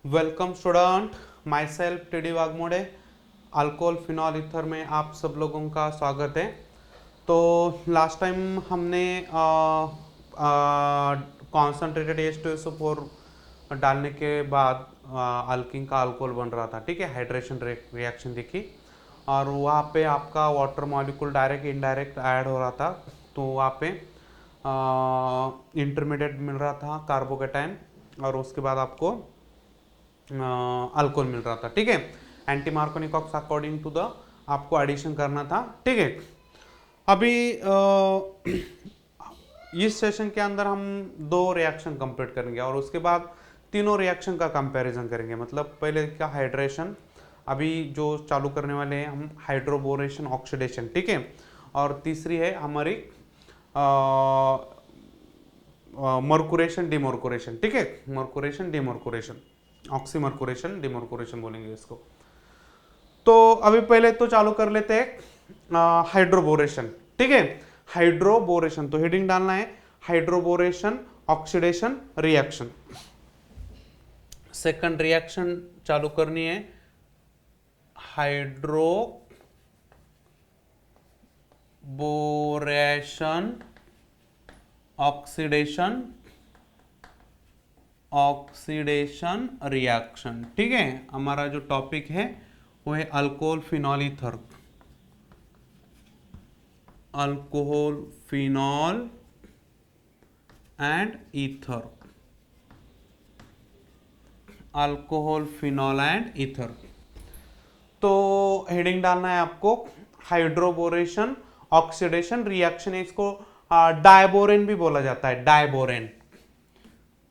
Welcome student, my self TD. Waghmode. Alcohol phenol ether में आप सब लोगों का स्वागत है। तो लास्ट टाइम हमने कॉन्सेंट्रेटेड H2SO4 डालने के बाद अल्किन का अल्कोहल बन रहा था, ठीक है। हाइड्रेशन रिएक्शन देखी और वहाँ पे आपका water molecule direct indirect add हो रहा था। तो वहाँ पे इंटरमीडिएट मिल रहा था कार्बोकेटाइन और उसके बाद आपको अल्कोहल मिल रहा था, ठीक है। Anti Markovnikov's according to the आपको एडिशन करना था, ठीक है। अभी इस सेशन के अंदर हम 2 रिएक्शन कंप्लीट करेंगे और उसके बाद तीनों रिएक्शन का कंपैरिजन करेंगे। मतलब पहले क्या हाइड्रेशन, अभी जो चालू करने वाले हैं हम हाइड्रोबोरेशन ऑक्सीडेशन, ठीक है। और तीसरी है हमारी मर्कुरेशन डिमर्कुरेशन, ठीक है। मर्कुरेशन डिमर्कुरेशन, ऑक्सीमर्कुरेशन डिमर्कुरेशन बोलेंगे इसको। तो अभी पहले तो चालू कर लेते हैं हाइड्रोबोरेशन, ठीक है। हाइड्रोबोरेशन तो हेडिंग डालना है hydroboration oxidation reaction. Second reaction चालू करनी है हाइड्रोबोरेशन ऑक्सीडेशन रिएक्शन, ठीक है। हमारा जो टॉपिक है वो है alcohol phenol ether, alcohol phenol and ether, alcohol phenol and ether. तो हेडिंग डालना है आपको हाइड्रोबोरेशन ऑक्सीडेशन रिएक्शन। इसको डायबोरेन भी बोला जाता है, डायबोरेन।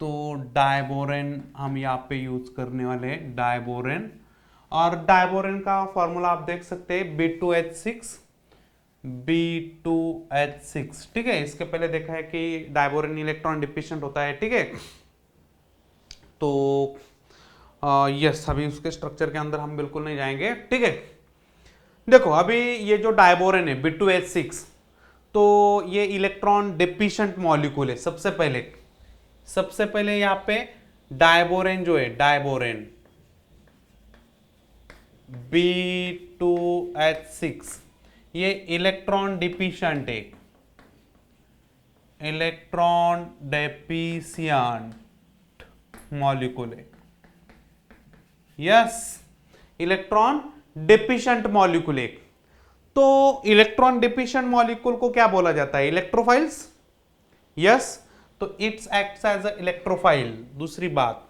तो डायबोरेन हम यहाँ पे यूज करने वाले हैं, डायबोरेन। और डायबोरेन का फॉर्मूला आप देख सकते हैं B2H6, ठीक है। इसके पहले देखा है कि डायबोरेन इलेक्ट्रॉन डिफिशिएंट होता है, ठीक है। तो यस, अभी उसके स्ट्रक्चर के अंदर हम बिल्कुल नहीं जाएंगे, ठीक है। देखो अभी ये जो डायबोरेन है B2H6, तो ये इलेक्ट्रॉन डिफिशिएंट मॉलिक्यूल है। सबसे पहले यहाँ पे डायबोरेन जो है, डायबोरेन B2H6 ये इलेक्ट्रॉन डिफिशिएंट है, इलेक्ट्रॉन डेफिशिएंट मॉलिक्यूल है। यस, इलेक्ट्रॉन डेफिशिएंट मॉलिक्यूल है। तो इलेक्ट्रॉन डेफिशिएंट मॉलिक्यूल को क्या बोला जाता है? इलेक्ट्रोफाइल्स। यस, तो it's acts as a electrophile. दूसरी बात,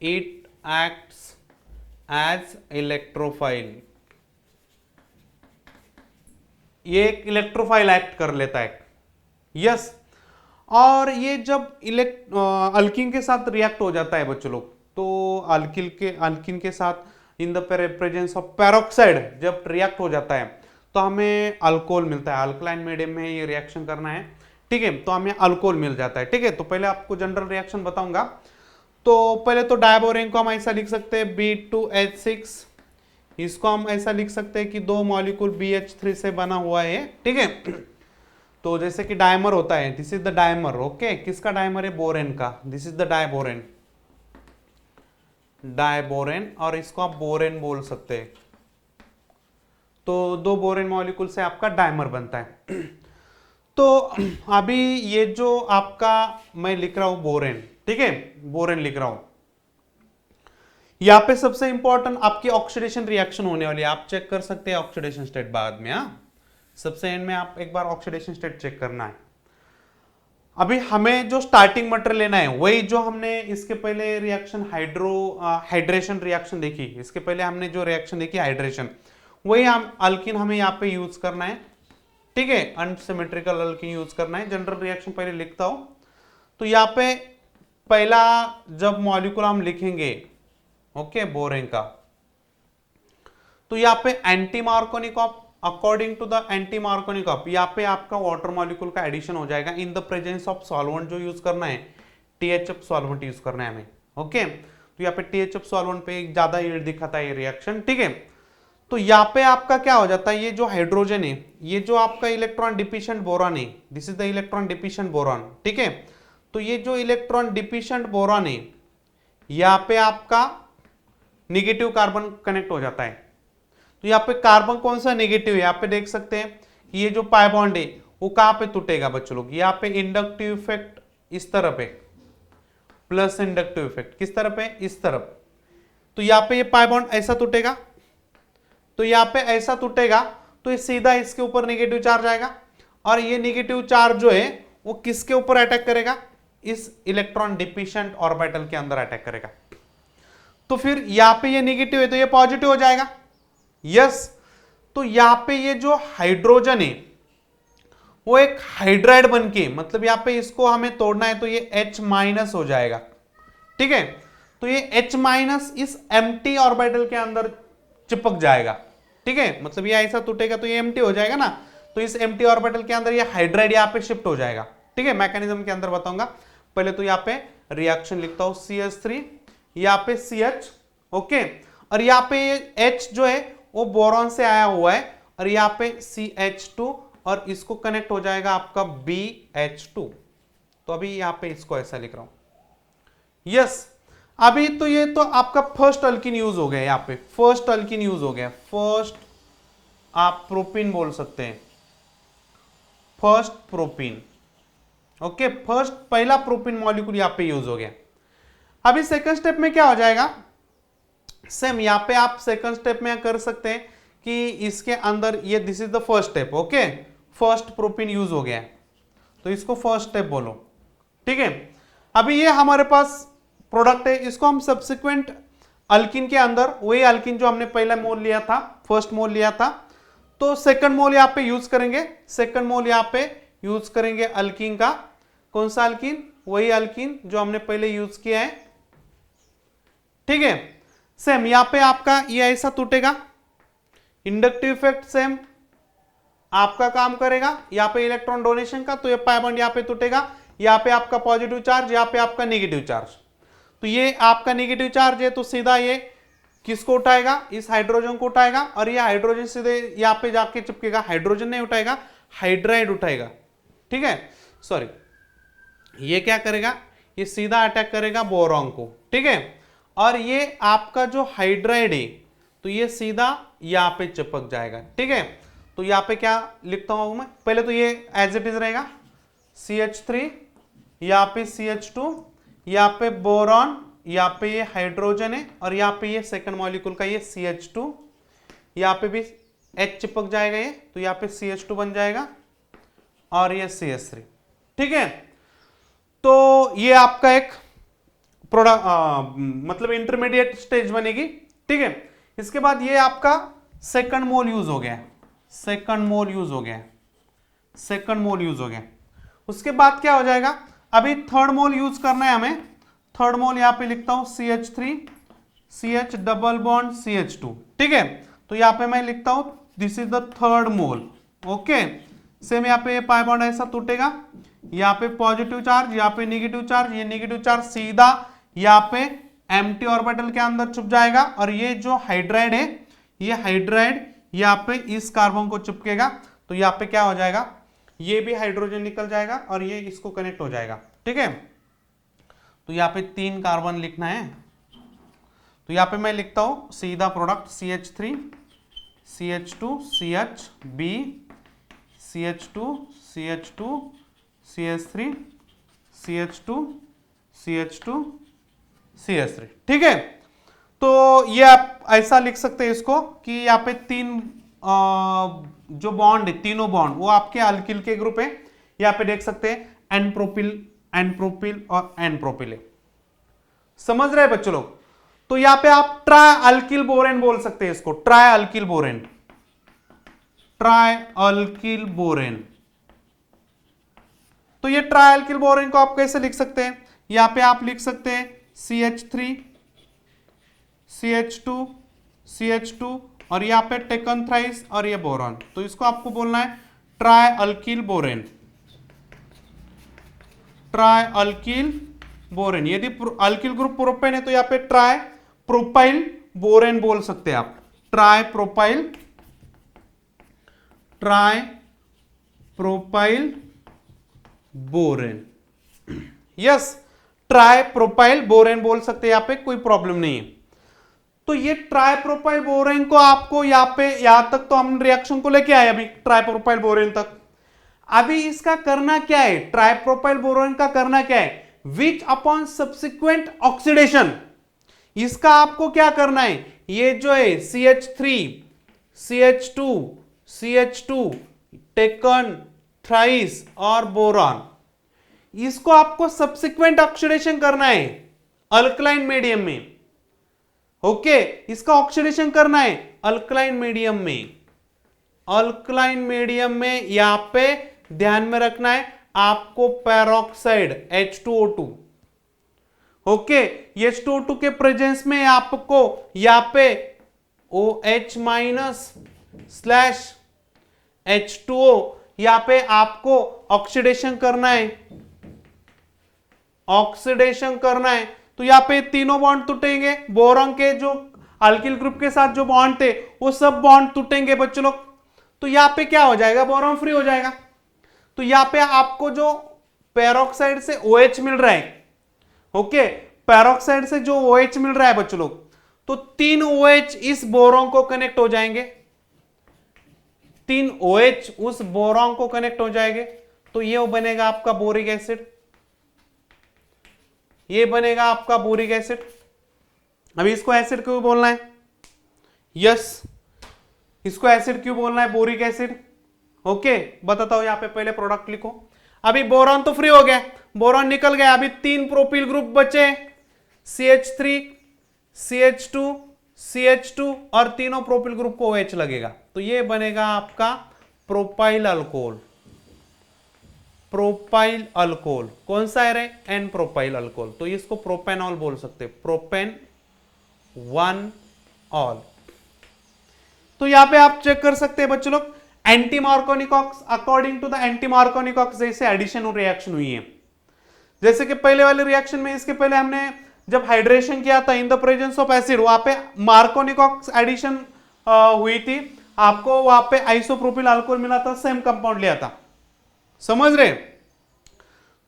इट एक्ट्स एज इलेक्ट्रोफाइल, ये एक इलेक्ट्रोफाइल एक्ट कर लेता है। यस, और ये जब अल्किन के साथ रिएक्ट हो जाता है बच्चों लोग, तो अल्किन के साथ इन द प्रेजेंस ऑफ पेरोक्साइड जब रिएक्ट हो जाता है तो हमें अल्कोहल मिलता है। अल्कलाइन मीडियम में ये रिएक्शन करना है, ठीक है, तो हमें अल्कोहल मिल जाता है, ठीक है। तो पहले आपको जनरल रिएक्शन बताऊंगा। तो पहले तो डायबोरेन को हम ऐसा लिख सकते हैं B2H6, इसको हम ऐसा लिख सकते हैं कि 2 मॉलिक्यूल BH3 से बना हुआ है, ठीक है। तो जैसे कि डायमर होता है, this is the dimer, okay. किसका डायमर है? बोरेन का। This is the diborane, diborane, और इसको आप बोरेन बोल सकते हैं। तो 2 बोरेन मॉलिक्यूल से आपका डायमर बनता है। तो अभी ये जो आपका मैं लिख रहा हूं बोरेन, ठीक है, बोरेन लिख रहा हूं। यहां पे सबसे इंपॉर्टेंट आपकी ऑक्सीडेशन रिएक्शन होने वाली है। आप चेक कर सकते हैं ऑक्सीडेशन स्टेट बाद में, सबसे एंड में आप एक बार ऑक्सीडेशन स्टेट चेक करना है। अभी हमें जो स्टार्टिंग मटेरियल लेना है वही जो हमने इसके पहले रिएक्शन हाइड्रेशन रिएक्शन देखी, इसके पहले हमने जो रिएक्शन देखी हाइड्रेशन, वही हम अल्किन हमें यहाँ पे यूज करना है, ठीक है। अनसिमेट्रिकल अल्किन यूज करना है। जनरल रिएक्शन पहले लिखता हूं। तो यहाँ पे पहला जब मॉलिक्यूल हम लिखेंगे, ओके, बोरेन का, तो यहाँ पे anti Markovnikov, according to the anti Markovnikov यहाँ पे आपका वाटर मॉलिक्यूल का एडिशन हो जाएगा in the presence of solvent. जो यूज करना है THF सॉल्वेंट यूज करना है हमें, ओके। तो यहाँ पे THF सॉल्वेंट पे एक ज्यादा यील्ड दिखाता है ये रिएक्शन, ठीक है। तो यहाँ पे आपका क्या हो जाता है, ये जो हाइड्रोजन है, ये जो आपका इलेक्ट्रॉन डिफिशिएंट बोरॉन है, this is the electron deficient boron, ठीक है। तो ये जो इलेक्ट्रॉन डिफिशिएंट बोरॉन है, यहां पे आपका निगेटिव कार्बन कनेक्ट हो जाता है। तो यहाँ पे कार्बन कौन सा नेगेटिव है, यहाँ पे देख सकते हैं कि ये जो पाई बॉन्ड है वो कहां पे टूटेगा बच्चों लोग, यहाँ पे इंडक्टिव इफेक्ट इस तरफ है, प्लस इंडक्टिव इफेक्ट किस तरफ है, इस तरफ। तो यहाँ पे ये पाई बॉन्ड ऐसा टूटेगा, तो यहाँ पे ऐसा टूटेगा तो ये सीधा इसके ऊपर नेगेटिव चार्ज आएगा, और ये नेगेटिव चार्ज जो है वो किसके ऊपर अटैक करेगा, इस इलेक्ट्रॉन डिफिशिएंट ऑर्बिटल के अंदर अटैक करेगा। तो फिर यहां पे ये नेगेटिव है तो ये पॉजिटिव हो जाएगा, यस। तो यहां पे ये जो हाइड्रोजन है वो एक हाइड्राइड बनके, मतलब यहां पे इसको हमें तोड़ना है तो ये H माइनस हो जाएगा, ठीक है। तो ये H माइनस इस एम्प्टी ऑर्बिटल के अंदर चिपक जाएगा, ठीक है, मतलब ये ऐसा टूटेगा तो ये एम्प्टी हो जाएगा ना, तो इस एम्प्टी ऑर्बिटल के अंदर ये हाइड्राइड यहाँ पे शिफ्ट हो जाएगा, ठीक है। मैकेनिज्म के अंदर बताऊंगा, पहले तो यहाँ पे रिएक्शन लिखता हूं CH3, यहाँ पे CH, ओके, और यहाँ पे H जो है वो बोरॉन से आया हुआ है, और यहाँ पे CH2, और इसको कनेक्ट हो जाएगा आपका BH2। तो अभी यहाँ पे इसको ऐसा लिख रहा हूं, यस। अभी तो ये तो आपका फर्स्ट अल्किन यूज हो गया, यहाँ पे फर्स्ट अल्किन यूज हो गया, फर्स्ट आप प्रोपीन बोल सकते हैं, फर्स्ट प्रोपीन, ओके, फर्स्ट पहला प्रोपीन मॉलिक्यूल यहाँ पे यूज हो गया। अभी सेकंड स्टेप में क्या हो जाएगा, सेम यहाँ पे आप सेकंड स्टेप में कर सकते हैं कि इसके अंदर ये this is the first step, okay, first propene use हो गया तो इसको फर्स्ट स्टेप बोलो, ठीक है। अभी ये हमारे पास प्रोडक्ट है, इसको हम सब्सिक्वेंट अल्किन के अंदर वही अल्किन जो हमने पहला मोल लिया था, फर्स्ट मोल लिया था, तो सेकंड मोल यहाँ पे यूज करेंगे, सेकंड मोल यहाँ पे यूज करेंगे अल्किन का, कौन सा अल्किन, वही अल्किन जो हमने पहले यूज किया है, ठीक है। सेम यहां पे आपका ये ऐसा टूटेगा, इंडक्टिव इफेक्ट सेम आपका काम करेगा, यहां पे इलेक्ट्रॉन डोनेशन का, तो ये पाई बॉन्ड यहां पे टूटेगा, यहां पे आपका पॉजिटिव चार्ज, यहां पे आपका नेगेटिव चार्ज। तो ये आपका नेगेटिव चार्ज है तो सीधा ये किसको उठाएगा, इस हाइड्रोजन को उठाएगा, और ये हाइड्रोजन सीधे यहाँ पे जाके चिपकेगा, हाइड्रोजन नहीं उठाएगा, हाइड्राइड उठाएगा, ठीक है, सॉरी, ये क्या करेगा, ये सीधा अटैक करेगा बोरॉन को, ठीक है, और ये आपका जो हाइड्राइड है तो ये सीधा यहाँ पे चिपक जाएगा, ठीक है। तो यहाँ पे क्या लिखता हूं मैं, पहले तो ये एज इट इज रहेगा CH3, यहाँ पे CH2, यहाँ पे बोरॉन, यहाँ पे ये हाइड्रोजन है, और यहाँ पे ये सेकंड मॉलिक्यूल का ये CH2, यहाँ पे भी H चिपक जाएगा ये, तो यहाँ पे CH2 बन जाएगा, और ये CH3, ठीक है। तो ये आपका एक प्रोडक्ट मतलब इंटरमीडिएट स्टेज बनेगी, ठीक है। इसके बाद ये आपका सेकंड मोल यूज हो गया, सेकंड मोल यूज हो गया, सेकंड मोल यूज हो गया। उसके बाद क्या हो जाएगा, अभी थर्ड मोल यूज करना है हमें, थर्ड मोल यहां पे लिखता हूं CH3 CH double bond CH2, ठीक है। तो यहां पे मैं लिखता हूं this is the third mole, okay. Same यहाँ पे पाई बॉन्ड ऐसा टूटेगा, यहाँ पे पॉजिटिव चार्ज, यहाँ पे नेगेटिव चार्ज, ये नेगेटिव चार्ज सीधा यहाँ पे एम्प्टी ऑर्बिटल के अंदर छुप जाएगा, और ये जो हाइड्राइड है ये हाइड्राइड यहाँ पे इस कार्बन को चिपकेगा, तो यहाँ पे क्या हो जाएगा, ये भी हाइड्रोजन निकल जाएगा और ये इसको कनेक्ट हो जाएगा, ठीक है। तो यहाँ पे 3 कार्बन लिखना है, तो यहाँ पे मैं लिखता हूं सीधा product CH3 CH2 CHB CH2 CH2 CH3 CH2 CH2 CH3, ठीक है। तो ये आप ऐसा लिख सकते हैं इसको कि यहाँ पे 3 जो बॉन्ड है, तीनों बॉन्ड वो आपके अल्किल के ग्रुप है, यहाँ पे देख सकते हैं एन प्रोपिल और एन प्रोपिल है, समझ रहे हैं बच्चों लोग। तो यहाँ पे आप ट्राई अल्किल बोरेन बोल सकते हैं इसको, try alkyl borane, try alkyl borane. तो ये ट्राई अल्किल बोरेन को आप कैसे लिख सकते हैं, यहाँ पे आप लिख सकते हैं CH3 CH2 CH2 और यहाँ पे टेकन थ्राइस और ये बोरॉन, तो इसको आपको बोलना है try alkyl borane, try alkyl borane. यदि अल्किल ग्रुप प्रोपेन है तो यहाँ पे ट्राई प्रोपाइल बोरेन बोल सकते हैं आप, try propyl borane, yes try propyl borane बोल सकते हैं, यहाँ पे कोई प्रॉब्लम नहीं है। तो ये ट्राई प्रोपाइल बोरेन को आपको यहाँ पे, यहां तक तो हम रिएक्शन को लेके आए अभी ट्राई प्रोपाइल बोरेन तक। अभी इसका करना क्या है, ट्राई प्रोपाइल बोरेन का करना क्या है, विच अपॉन सब्सिक्वेंट ऑक्सीडेशन, इसका आपको क्या करना है, ये जो है CH3 CH2 CH2 taken thrice और बोरॉन, इसको आपको सब्सिक्वेंट ऑक्सीडेशन करना है अल्कलाइन मीडियम में। ओके, इसका ऑक्सीडेशन करना है अल्कलाइन मीडियम में। अल्कलाइन मीडियम में यहां पे ध्यान में रखना है आपको पेरोक्साइड H2O2। ओके, H2O2 के प्रेजेंस में आपको यहां पे OH माइनस स्लैश H2O यहां पे आपको ऑक्सीडेशन करना है, ऑक्सीडेशन करना है। तो यहां पे तीनों बॉन्ड टूटेंगे, बोरॉन के जो अल्किल ग्रुप के साथ जो बॉन्ड थे वो सब बॉन्ड टूटेंगे बच्चों लोग। तो यहां पे क्या हो जाएगा, बोरॉन फ्री हो जाएगा। तो यहां पे आपको जो पेरोक्साइड से OH मिल रहा है, ओके, पेरोक्साइड से जो OH मिल रहा है बच्चों लोग, तो 3 OH इस बोरॉन को कनेक्ट हो जाएंगे, 3 OH उस बोरॉन को कनेक्ट हो जाएंगे। तो ये बनेगा आपका बोरिक एसिड, ये बनेगा आपका बोरिक एसिड। अभी इसको एसिड क्यों बोलना है, यस, इसको एसिड क्यों बोलना है, बोरिक एसिड। ओके, बताता हूं, यहां पे पहले प्रोडक्ट लिखो। अभी बोरॉन तो फ्री हो गया, बोरॉन निकल गया, अभी 3 प्रोपिल ग्रुप बचे, CH3 CH2 CH2 और तीनों प्रोपिल ग्रुप को OH लगेगा। तो ये बनेगा आपका प्रोपाइल अल्कोहल। प्रोपाइल अल्कोहल कौन सा है रे, एन प्रोपाइल अल्कोहल। तो इसको प्रोपेनॉल बोल सकते हैं, प्रोपेन 1 ऑल। तो यहां पे आप चेक कर सकते हैं बच्चों लोग, anti Markovnikov's, according to the anti Markovnikov's जैसे एडिशन और रिएक्शन हुई है। जैसे कि पहले वाले रिएक्शन में, इसके पहले हमने जब हाइड्रेशन किया था इन द प्रेजेंस ऑफ एसिड, वहां पे मार्कोनिकॉक्स एडिशन हुई थी, आपको वहां पे आइसोप्रोपिल अल्कोहल मिला था, सेम कंपाउंड लिया था, समझ रहे।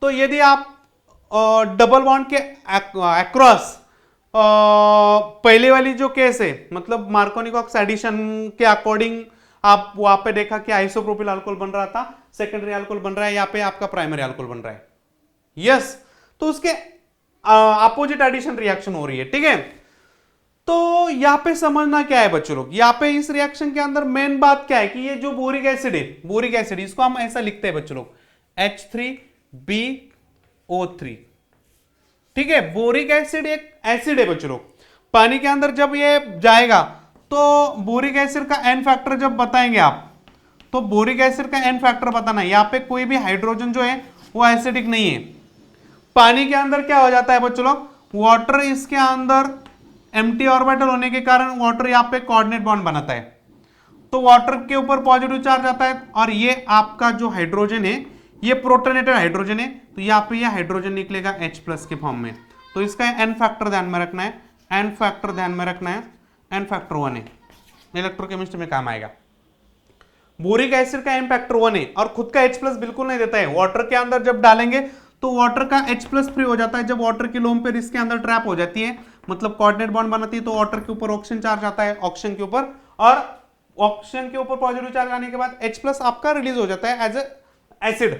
तो यदि आप डबल बॉन्ड के अक्रॉस पहले वाली जो केस है, मतलब मार्कोनिकॉक्स एडिशन के अकॉर्डिंग आप वहां पे देखा कि आइसोप्रोपिल अल्कोहल बन रहा था, सेकेंडरी अल्कोहल बन रहा है, यहाँ पे आपका प्राइमरी अल्कोहल बन रहा है, यस। तो उसके अपोजिट एडिशन रिएक्शन हो रही है, ठीक है। तो यहां पे समझना क्या है बच्चों लोग, यहां पे इस रिएक्शन के अंदर मेन बात क्या है कि ये जो बोरिक एसिड है, बोरिक एसिड, इसको हम ऐसा लिखते हैं बच्चों लोग H3BO3, ठीक है। बोरिक एसिड एक एसिड है बच्चों लोग, पानी के अंदर जब ये जाएगा तो बोरिक एसिड का एन फैक्टर जब बताएंगे आप, तो बोरिक एसिड का एन फैक्टर बताना है। यहाँ पे कोई भी हाइड्रोजन जो है वो एसिडिक नहीं है। पानी के अंदर क्या हो जाता है बच्चों लोग, वाटर इसके अंदर एम्प्टी ऑर्बिटल होने के कारण वाटर यहाँ पे कोऑर्डिनेट बॉन्ड बनाता है, तो वाटर के ऊपर पॉजिटिव चार्ज आता है, और ये आपका जो हाइड्रोजन है ये प्रोटोनेटेड हाइड्रोजन है, तो यहाँ पे ये हाइड्रोजन निकलेगा H+ के फॉर्म में। तो इसका एन फैक्टर ध्यान में रखना है, एन फैक्टर ध्यान में रखना है, एन फैक्टर 1 है, इलेक्ट्रोकेमिस्ट्री में काम आएगा। बोरिक एसिड का एन फैक्टर 1 है और खुद का H+ बिल्कुल नहीं देता है, वाटर के अंदर जब डालेंगे तो वाटर का H+ फ्री हो जाता है। जब वाटर की लोन पेयर इसके अंदर ट्रैप हो जाती है, मतलब कोऑर्डिनेट बॉन्ड बनाती है, तो वाटर के ऊपर ऑक्सीजन चार्ज आता है, ऑक्सीजन के ऊपर, और ऑक्सीजन के ऊपर पॉजिटिव चार्ज आने के बाद H+ आपका रिलीज हो जाता है एज एसिड।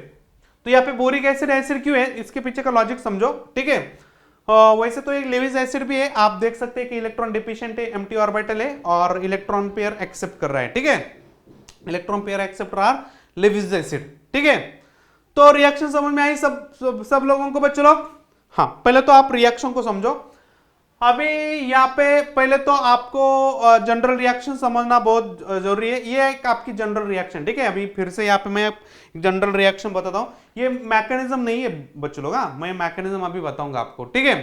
तो यहाँ पे बोरिक एसिड एसिड क्यों है, इसके पीछे का लॉजिक समझो, ठीक है। वैसे तो एक लेविस एसिड भी है, आप देख सकते हैं कि इलेक्ट्रॉन डिफिशिएंट है, एम्प्टी ऑर्बिटल है और इलेक्ट्रॉन पेयर एक्सेप्ट कर रहा है, ठीक है, electron pair acceptor or Lewis acid, ठीक है। तो रिएक्शन समझ में आई सब लोगों को बच्चों लोग। हाँ, पहले तो आप रिएक्शन को समझो। अभी यहाँ पे पहले तो आपको जनरल रिएक्शन समझना बहुत जरूरी है। ये एक आपकी जनरल रिएक्शन, ठीक है। अभी फिर से यहाँ पे मैं जनरल रिएक्शन बताता हूँ, ये मैकेनिज्म नहीं है बच्चों लोग, हाँ, मैं मैकेनिज्म अभी बताऊंगा आपको, ठीक है।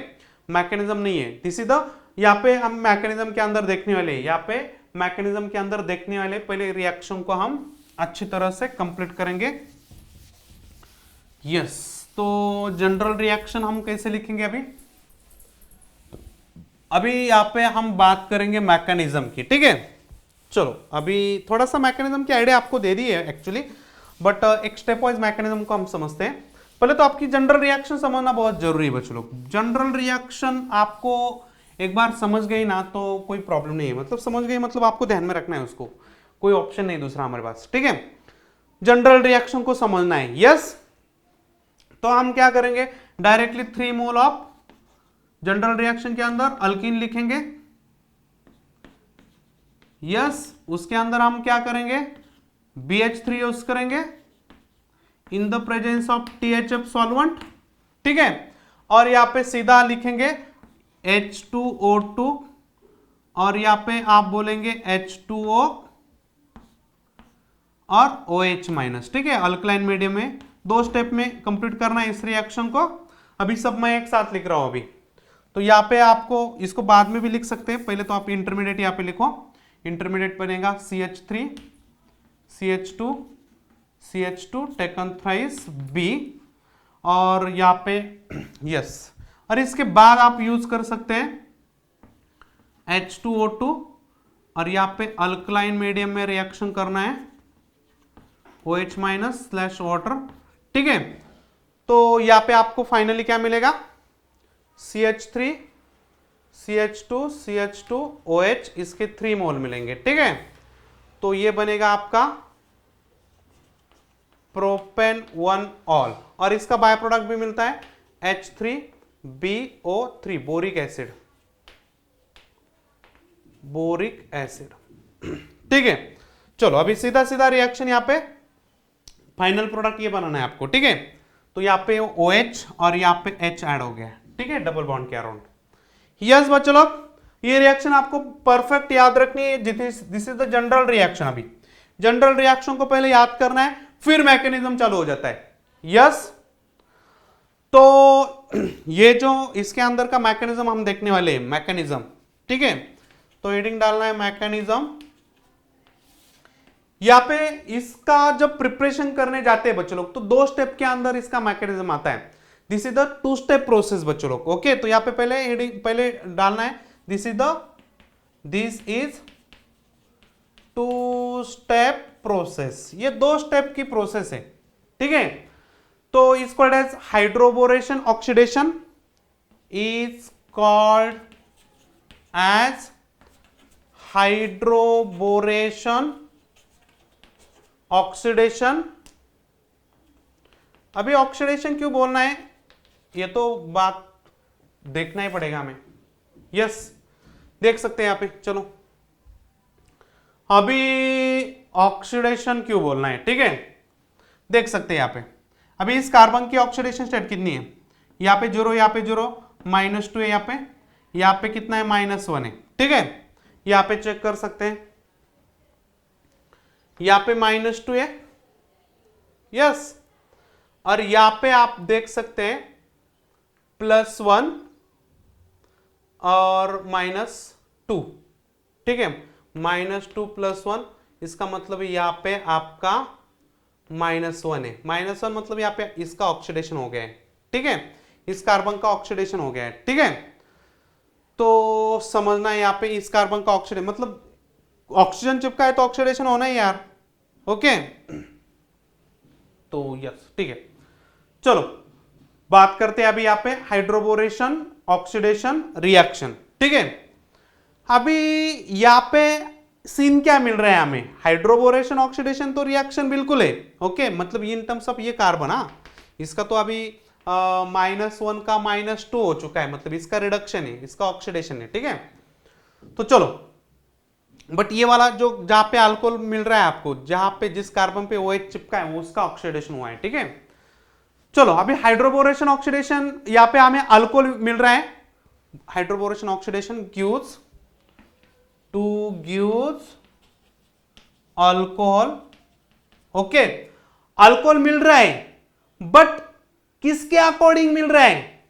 मैकेनिज्म नहीं है, दिस इज द, यहाँ पे हम मैकेनिज्म के अंदर देखने वाले, यहाँ पे मैकेनिज्म के अंदर देखने वाले, पहले रिएक्शन को हम अच्छी तरह से कंप्लीट करेंगे, यस। तो जनरल रिएक्शन हम कैसे लिखेंगे, अभी यहाँ पे हम बात करेंगे मैकेनिज्म की, ठीक है। चलो अभी थोड़ा सा मैकेनिज्म की आइडिया आपको दे दी है एक्चुअली, बट एक स्टेप वाइज मैकेनिज्म को हम समझते हैं। पहले तो आपकी जनरल रिएक्शन समझना बहुत जरूरी है बच्चों लोग। जनरल रिएक्शन आपको एक बार समझ गई ना तो कोई प्रॉब्लम नहीं है, मतलब समझ गई मतलब आपको ध्यान में रखना है उसको, कोई ऑप्शन नहीं दूसरा हमारे पास, ठीक है। जनरल रिएक्शन को समझना है, यस। तो हम क्या करेंगे, directly 3 mole of general reaction के अंदर अल्कीन लिखेंगे, यस। उसके अंदर हम क्या करेंगे, BH3 यूज करेंगे इन the presence of THF solvent, ठीक है। और यहां पे सीधा लिखेंगे H2O2 और यहां पे आप बोलेंगे H2O और OH माइनस, ठीक है। अल्कलाइन मीडियम में 2 स्टेप में कंप्लीट करना है इस रिएक्शन को। अभी सब मैं एक साथ लिख रहा हूं अभी, तो यहाँ पे आपको इसको बाद में भी लिख सकते हैं, पहले तो आप इंटरमीडिएट यहाँ पे लिखो। इंटरमीडिएट बनेगा CH3 CH2 CH2 taken thrice B और यहाँ पे यस। और इसके बाद आप यूज कर सकते हैं H2O2 और यहाँ पे अल्कलाइन मीडियम में रिएक्शन करना है OH माइनस स्लैश वाटर, ठीक है। तो यहाँ पे आपको फाइनली क्या मिलेगा, CH3 CH2 CH2 OH, इसके 3 मोल मिलेंगे, ठीक है। तो ये बनेगा आपका प्रोपेन 1 ऑल और इसका बाय प्रोडक्ट भी मिलता है H3BO3 boric acid, boric acid, ठीक है। चलो अभी सीधा सीधा रिएक्शन यहाँ पे फाइनल प्रोडक्ट ये बनाना है आपको, ठीक है। तो यहाँ पे OH और यहाँ पे H ऐड हो गया, ठीक है, डबल बॉन्ड के अराउंड। यस बच्चों लोग, ये रिएक्शन आपको परफेक्ट याद रखनी है, this is the general reaction. अभी जनरल रिएक्शन को पहले याद करना है, फिर मैकेनिज्म चालू हो जाता है, यस। तो ये जो इसके अंदर का मैकेनिज्म हम देखने वाले हैं, मैकेनिज्म, ठीक है। तो हेडिंग डालना है मैकेनिज्म। यहां पे इसका जब प्रिपरेशन करने जाते हैं बच्चों लोग तो 2 स्टेप के अंदर इसका मैकेनिज्म आता है। This is the 2 step process बच्चों लोग, ओके। तो यहां पे पहले हेडिंग पहले डालना है दिस इज 2 स्टेप प्रोसेस, ये 2 स्टेप की प्रोसेस है, ठीक है। तो is called as hydroboration oxidation, is called as hydroboration oxidation. अभी ऑक्सीडेशन क्यों बोलना है ये तो बात देखना ही पड़ेगा हमें, यस। देख सकते हैं यहां पे, चलो अभी ऑक्सीडेशन क्यों बोलना है, ठीक है। देख सकते हैं यहां पे अभी इस कार्बन की ऑक्सीडेशन स्टेट कितनी है, यहां पे 0 यहां पे 0 -2 है, यहां पे कितना है -1 है, ठीक है। यहां पे चेक कर सकते हैं, यहां पे -2 है, यस। और यहां पे आप देख सकते हैं +1 और -2, ठीक है। -2 +1 इसका मतलब यहां पे आपका -1 है, -1 मतलब यहां पे इसका ऑक्सीडेशन हो गया है, ठीक है। इस कार्बन का ऑक्सीडेशन हो गया है, ठीक है। तो समझना है यहां पे इस कार्बन का ऑक्सीडेशन मतलब ऑक्सीजन चिपका है तो ऑक्सीडेशन होना है यार, ओके। तो यस, ठीक है। चलो बात करते हैं अभी यहां पे हाइड्रोबोरेशन ऑक्सीडेशन रिएक्शन, ठीक है। अभी यहां पे सीन क्या मिल रहा है हमें, हाइड्रोबोरेशन ऑक्सीडेशन तो रिएक्शन बिल्कुल है, ओके। मतलब इन टर्म्स ऑफ ये कार्बन, इसका तो अभी -1 का -2 हो चुका है, मतलब इसका रिडक्शन है, इसका ऑक्सीडेशन है, ठीक है। तो चलो बट ये वाला जो जहां पे अल्कोहल मिल रहा है आपको, जहां पे जिस कार्बन पे OH चिपका है उसका ऑक्सीडेशन हुआ है, ठीक है। चलो अभी हाइड्रोबोरेशन ऑक्सीडेशन, यहां पे हमें अल्कोहल मिल रहा है, hydroboration oxidation gives alcohol, okay. Alcohol मिल रहा है बट किसके अकॉर्डिंग मिल रहा है,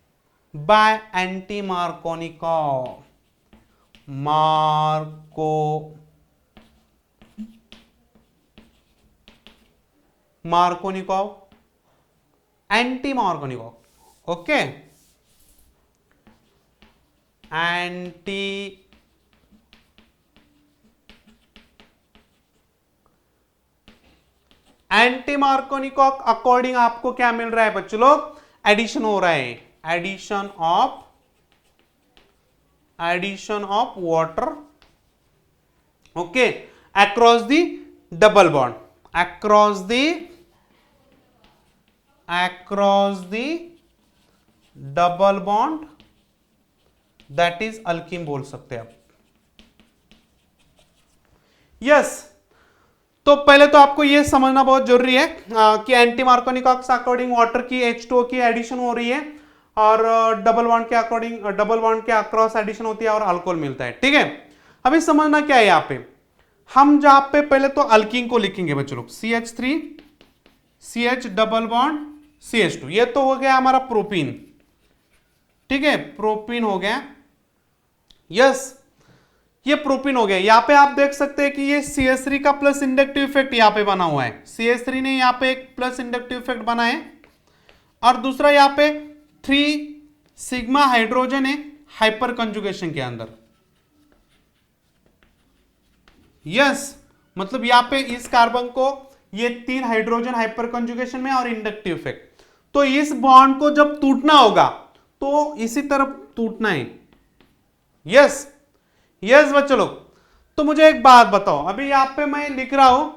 by anti Markovnikov, Markovnikov anti Markovnikov, okay. Anti anti Markovnikov according आपको क्या मिल रहा है बच्चों लोग, एडिशन हो रहा है, addition of water, okay, across the double bond, across the double bond, that is alkene बोल सकते हैं आप। यस, तो पहले तो आपको यह समझना बहुत जरूरी है कि एंटी मार्कोनिकॉक अकॉर्डिंग वाटर की H2O की एडिशन हो रही है और डबल बॉन्ड के अकॉर्डिंग डबल बॉन्ड के अक्रॉस एडिशन होती है और अल्कोहल मिलता है, ठीक है। अभी समझना क्या है यहाँ पे, हम जहां पे पहले तो अल्कीन को लिखेंगे बच्चों लोग, CH3 CH double bond CH2, ये तो हो गया हमारा प्रोपीन, ठीक है, प्रोपीन हो गया। यस, ये प्रोपीन हो गया। यहां पे आप देख सकते हैं कि ये CH3 का प्लस इंडक्टिव इफेक्ट यहां पे बना हुआ है, CH3 ने यहां पे एक प्लस इंडक्टिव इफेक्ट बना है और दूसरा यहां पे 3 सिग्मा हाइड्रोजन है हाइपर कंजुगेशन के अंदर। यस, मतलब यहां पे इस कार्बन को ये 3 हाइड्रोजन हाइपर कंजुगेशन में और इंडक्टिव इफेक्ट, तो इस बॉन्ड को जब टूटना होगा तो इसी तरफ टूटना है। यस यस बच्चों लोग, तो मुझे एक बात बताओ, अभी यहां पे मैं लिख रहा हूं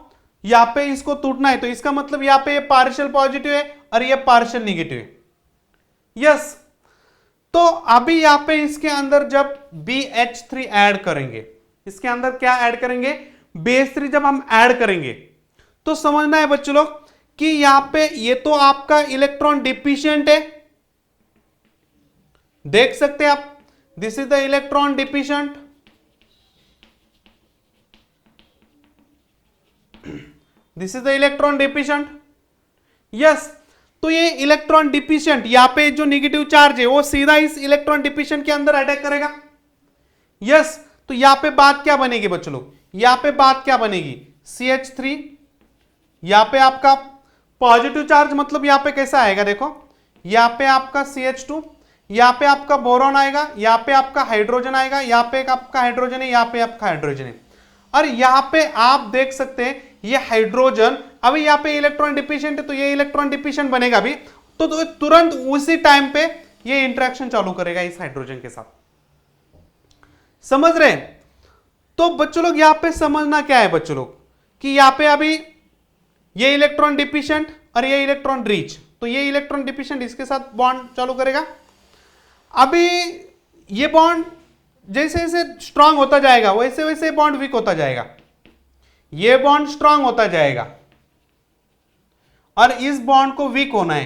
यहां पे इसको टूटना है, तो इसका मतलब यहां पे ये पार्शियल पॉजिटिव है और ये पार्शियल नेगेटिव है। यस, तो अभी यहां पे इसके अंदर जब BH3 ऐड करेंगे, इसके अंदर क्या ऐड करेंगे, BH3 जब हम ऐड करेंगे तो समझना है बच्चों लोग कि यहां पे ये तो आपका इलेक्ट्रॉन डिफिशिएंट है, देख सकते हैं आप, this is the electron deficient, this is the electron deficient. Yes, तो ये इलेक्ट्रॉन डिफिशिएंट यहां पे जो नेगेटिव चार्ज है वो सीधा इस इलेक्ट्रॉन डिफिशिएंट के अंदर अटैक करेगा। यस, तो यहां पे बात क्या बनेगी बच्चों लोग, यहां पे बात क्या बनेगी, CH3, यहां पे आपका पॉजिटिव चार्ज, मतलब यहां पे कैसा आएगा देखो, यहां पे आपका CH2, यहां पे आपका बोरॉन आएगा, यहां पे आपका हाइड्रोजन आएगा, यहां पे आपका हाइड्रोजन है, यहां पे आपका हाइड्रोजन है, और यहां पे आप देख सकते हैं ये हाइड्रोजन, अभी यहां पे इलेक्ट्रॉन डिफिशिएंट है तो ये इलेक्ट्रॉन डिफिशिएंट बनेगा भी, तो तुरंत उसी टाइम पे ये इंटरेक्शन चालू करेगा इस हाइड्रोजन के साथ, समझ रहे हैं। तो बच्चों लोग यहां पे समझना क्या है बच्चों लोग कि यहां पे अभी ये इलेक्ट्रॉन डिफिशिएंट और ये इलेक्ट्रॉन रिच, तो ये इलेक्ट्रॉन डिफिशिएंट इसके साथ बॉन्ड चालू करेगा। अभी ये बॉन्ड जैसे जैसे स्ट्रांग होता जाएगा वैसे वैसे बॉन्ड वीक होता जाएगा, ये बॉन्ड स्ट्रांग होता जाएगा और इस बॉन्ड को वीक होना है,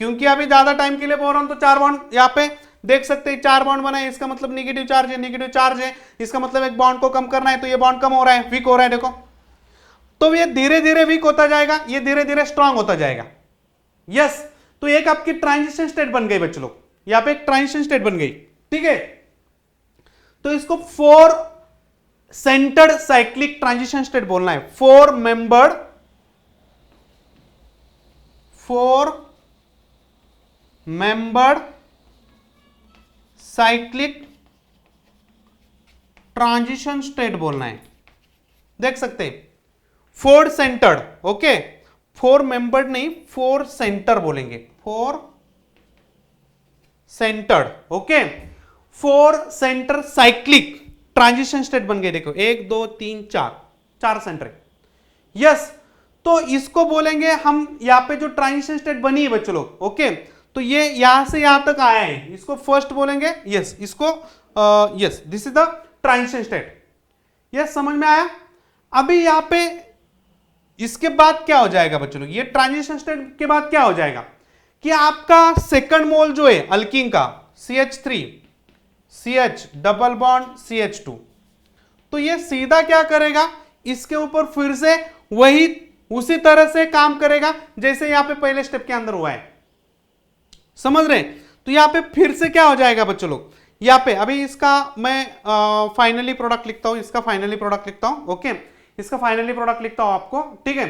क्योंकि अभी ज्यादा टाइम के लिए बोल रहा हूं, तो 4 बॉन्ड यहां पे देख सकते हैं, 4 बॉन्ड बना है, इसका मतलब नेगेटिव चार्ज है, नेगेटिव चार्ज है, इसका मतलब एक बॉन्ड को कम करना है, तो ये बॉन्ड कम हो रहा है, वीक हो रहा है, देखो, तो ये धीरे धीरे वीक होता जाएगा, ये धीरे धीरे स्ट्रांग होता जाएगा। यस, तो एक आपकी ट्रांजिशन स्टेट बन गई बच्चों लोग, यहां पे एक ट्रांजिशन स्टेट बन गई, ठीक है। तो इसको 4 सेंटर्ड साइक्लिक ट्रांजिशन स्टेट बोलना है, 4 मेंबर्ड साइक्लिक ट्रांजिशन स्टेट बोलना है, देख सकते हैं 4 सेंटर्ड, ओके, 4 मेंबर्ड नहीं 4 सेंटर बोलेंगे, 4 centred, okay, 4 centre cyclic transition state बन गए, देखो 1 2 3 4 सेंटर। यस, तो इसको बोलेंगे हम, यहां पे जो ट्रांजिशन स्टेट बनी है बच्चों लोग, ओके, तो ये यहां से यहां तक आया है, इसको फर्स्ट बोलेंगे, यस, इसको yes, this is the transition state. Yes, समझ में आया। अभी यहां पे इसके बाद क्या हो जाएगा बच्चों लोग, ये ट्रांजिशन स्टेट के बाद क्या हो जाएगा कि आपका सेकंड मोल जो है अल्कीन का CH3 CH double bond CH2, तो ये सीधा क्या करेगा, इसके ऊपर फिर से वही उसी तरह से काम करेगा जैसे यहां पे पहले स्टेप के अंदर हुआ है, समझ रहे। तो यहां पे फिर से क्या हो जाएगा बच्चों लोग, यहां पे अभी इसका मैं फाइनली प्रोडक्ट लिखता हूं, इसका फाइनली प्रोडक्ट लिखता हूं, ओके, इसका फाइनली प्रोडक्ट लिखता हूं आपको, ठीक है।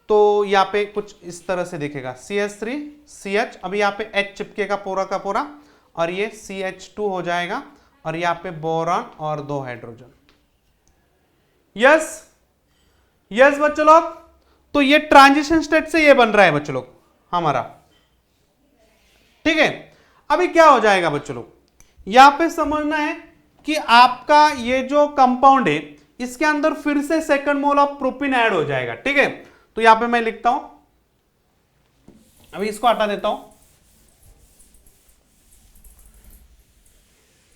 तो यहां पे कुछ इस तरह से दिखेगा, CH3 CH, अभी यहां पे H चिपकेगा पूरा का पूरा और ये CH2 हो जाएगा और यहां पे बोरॉन और 2 हाइड्रोजन। यस यस बच्चों लोग, तो ये ट्रांजिशन स्टेट से ये बन रहा है बच्चों लोग हमारा, ठीक है। अभी क्या हो जाएगा बच्चों लोग, यहां पे समझना है कि आपका ये जो कंपाउंड है इसके अंदर फिर से second mole of propyne add हो जाएगा, ठीक है। तो यहां पे मैं लिखता हूं, अभी इसको हटा देता हूं।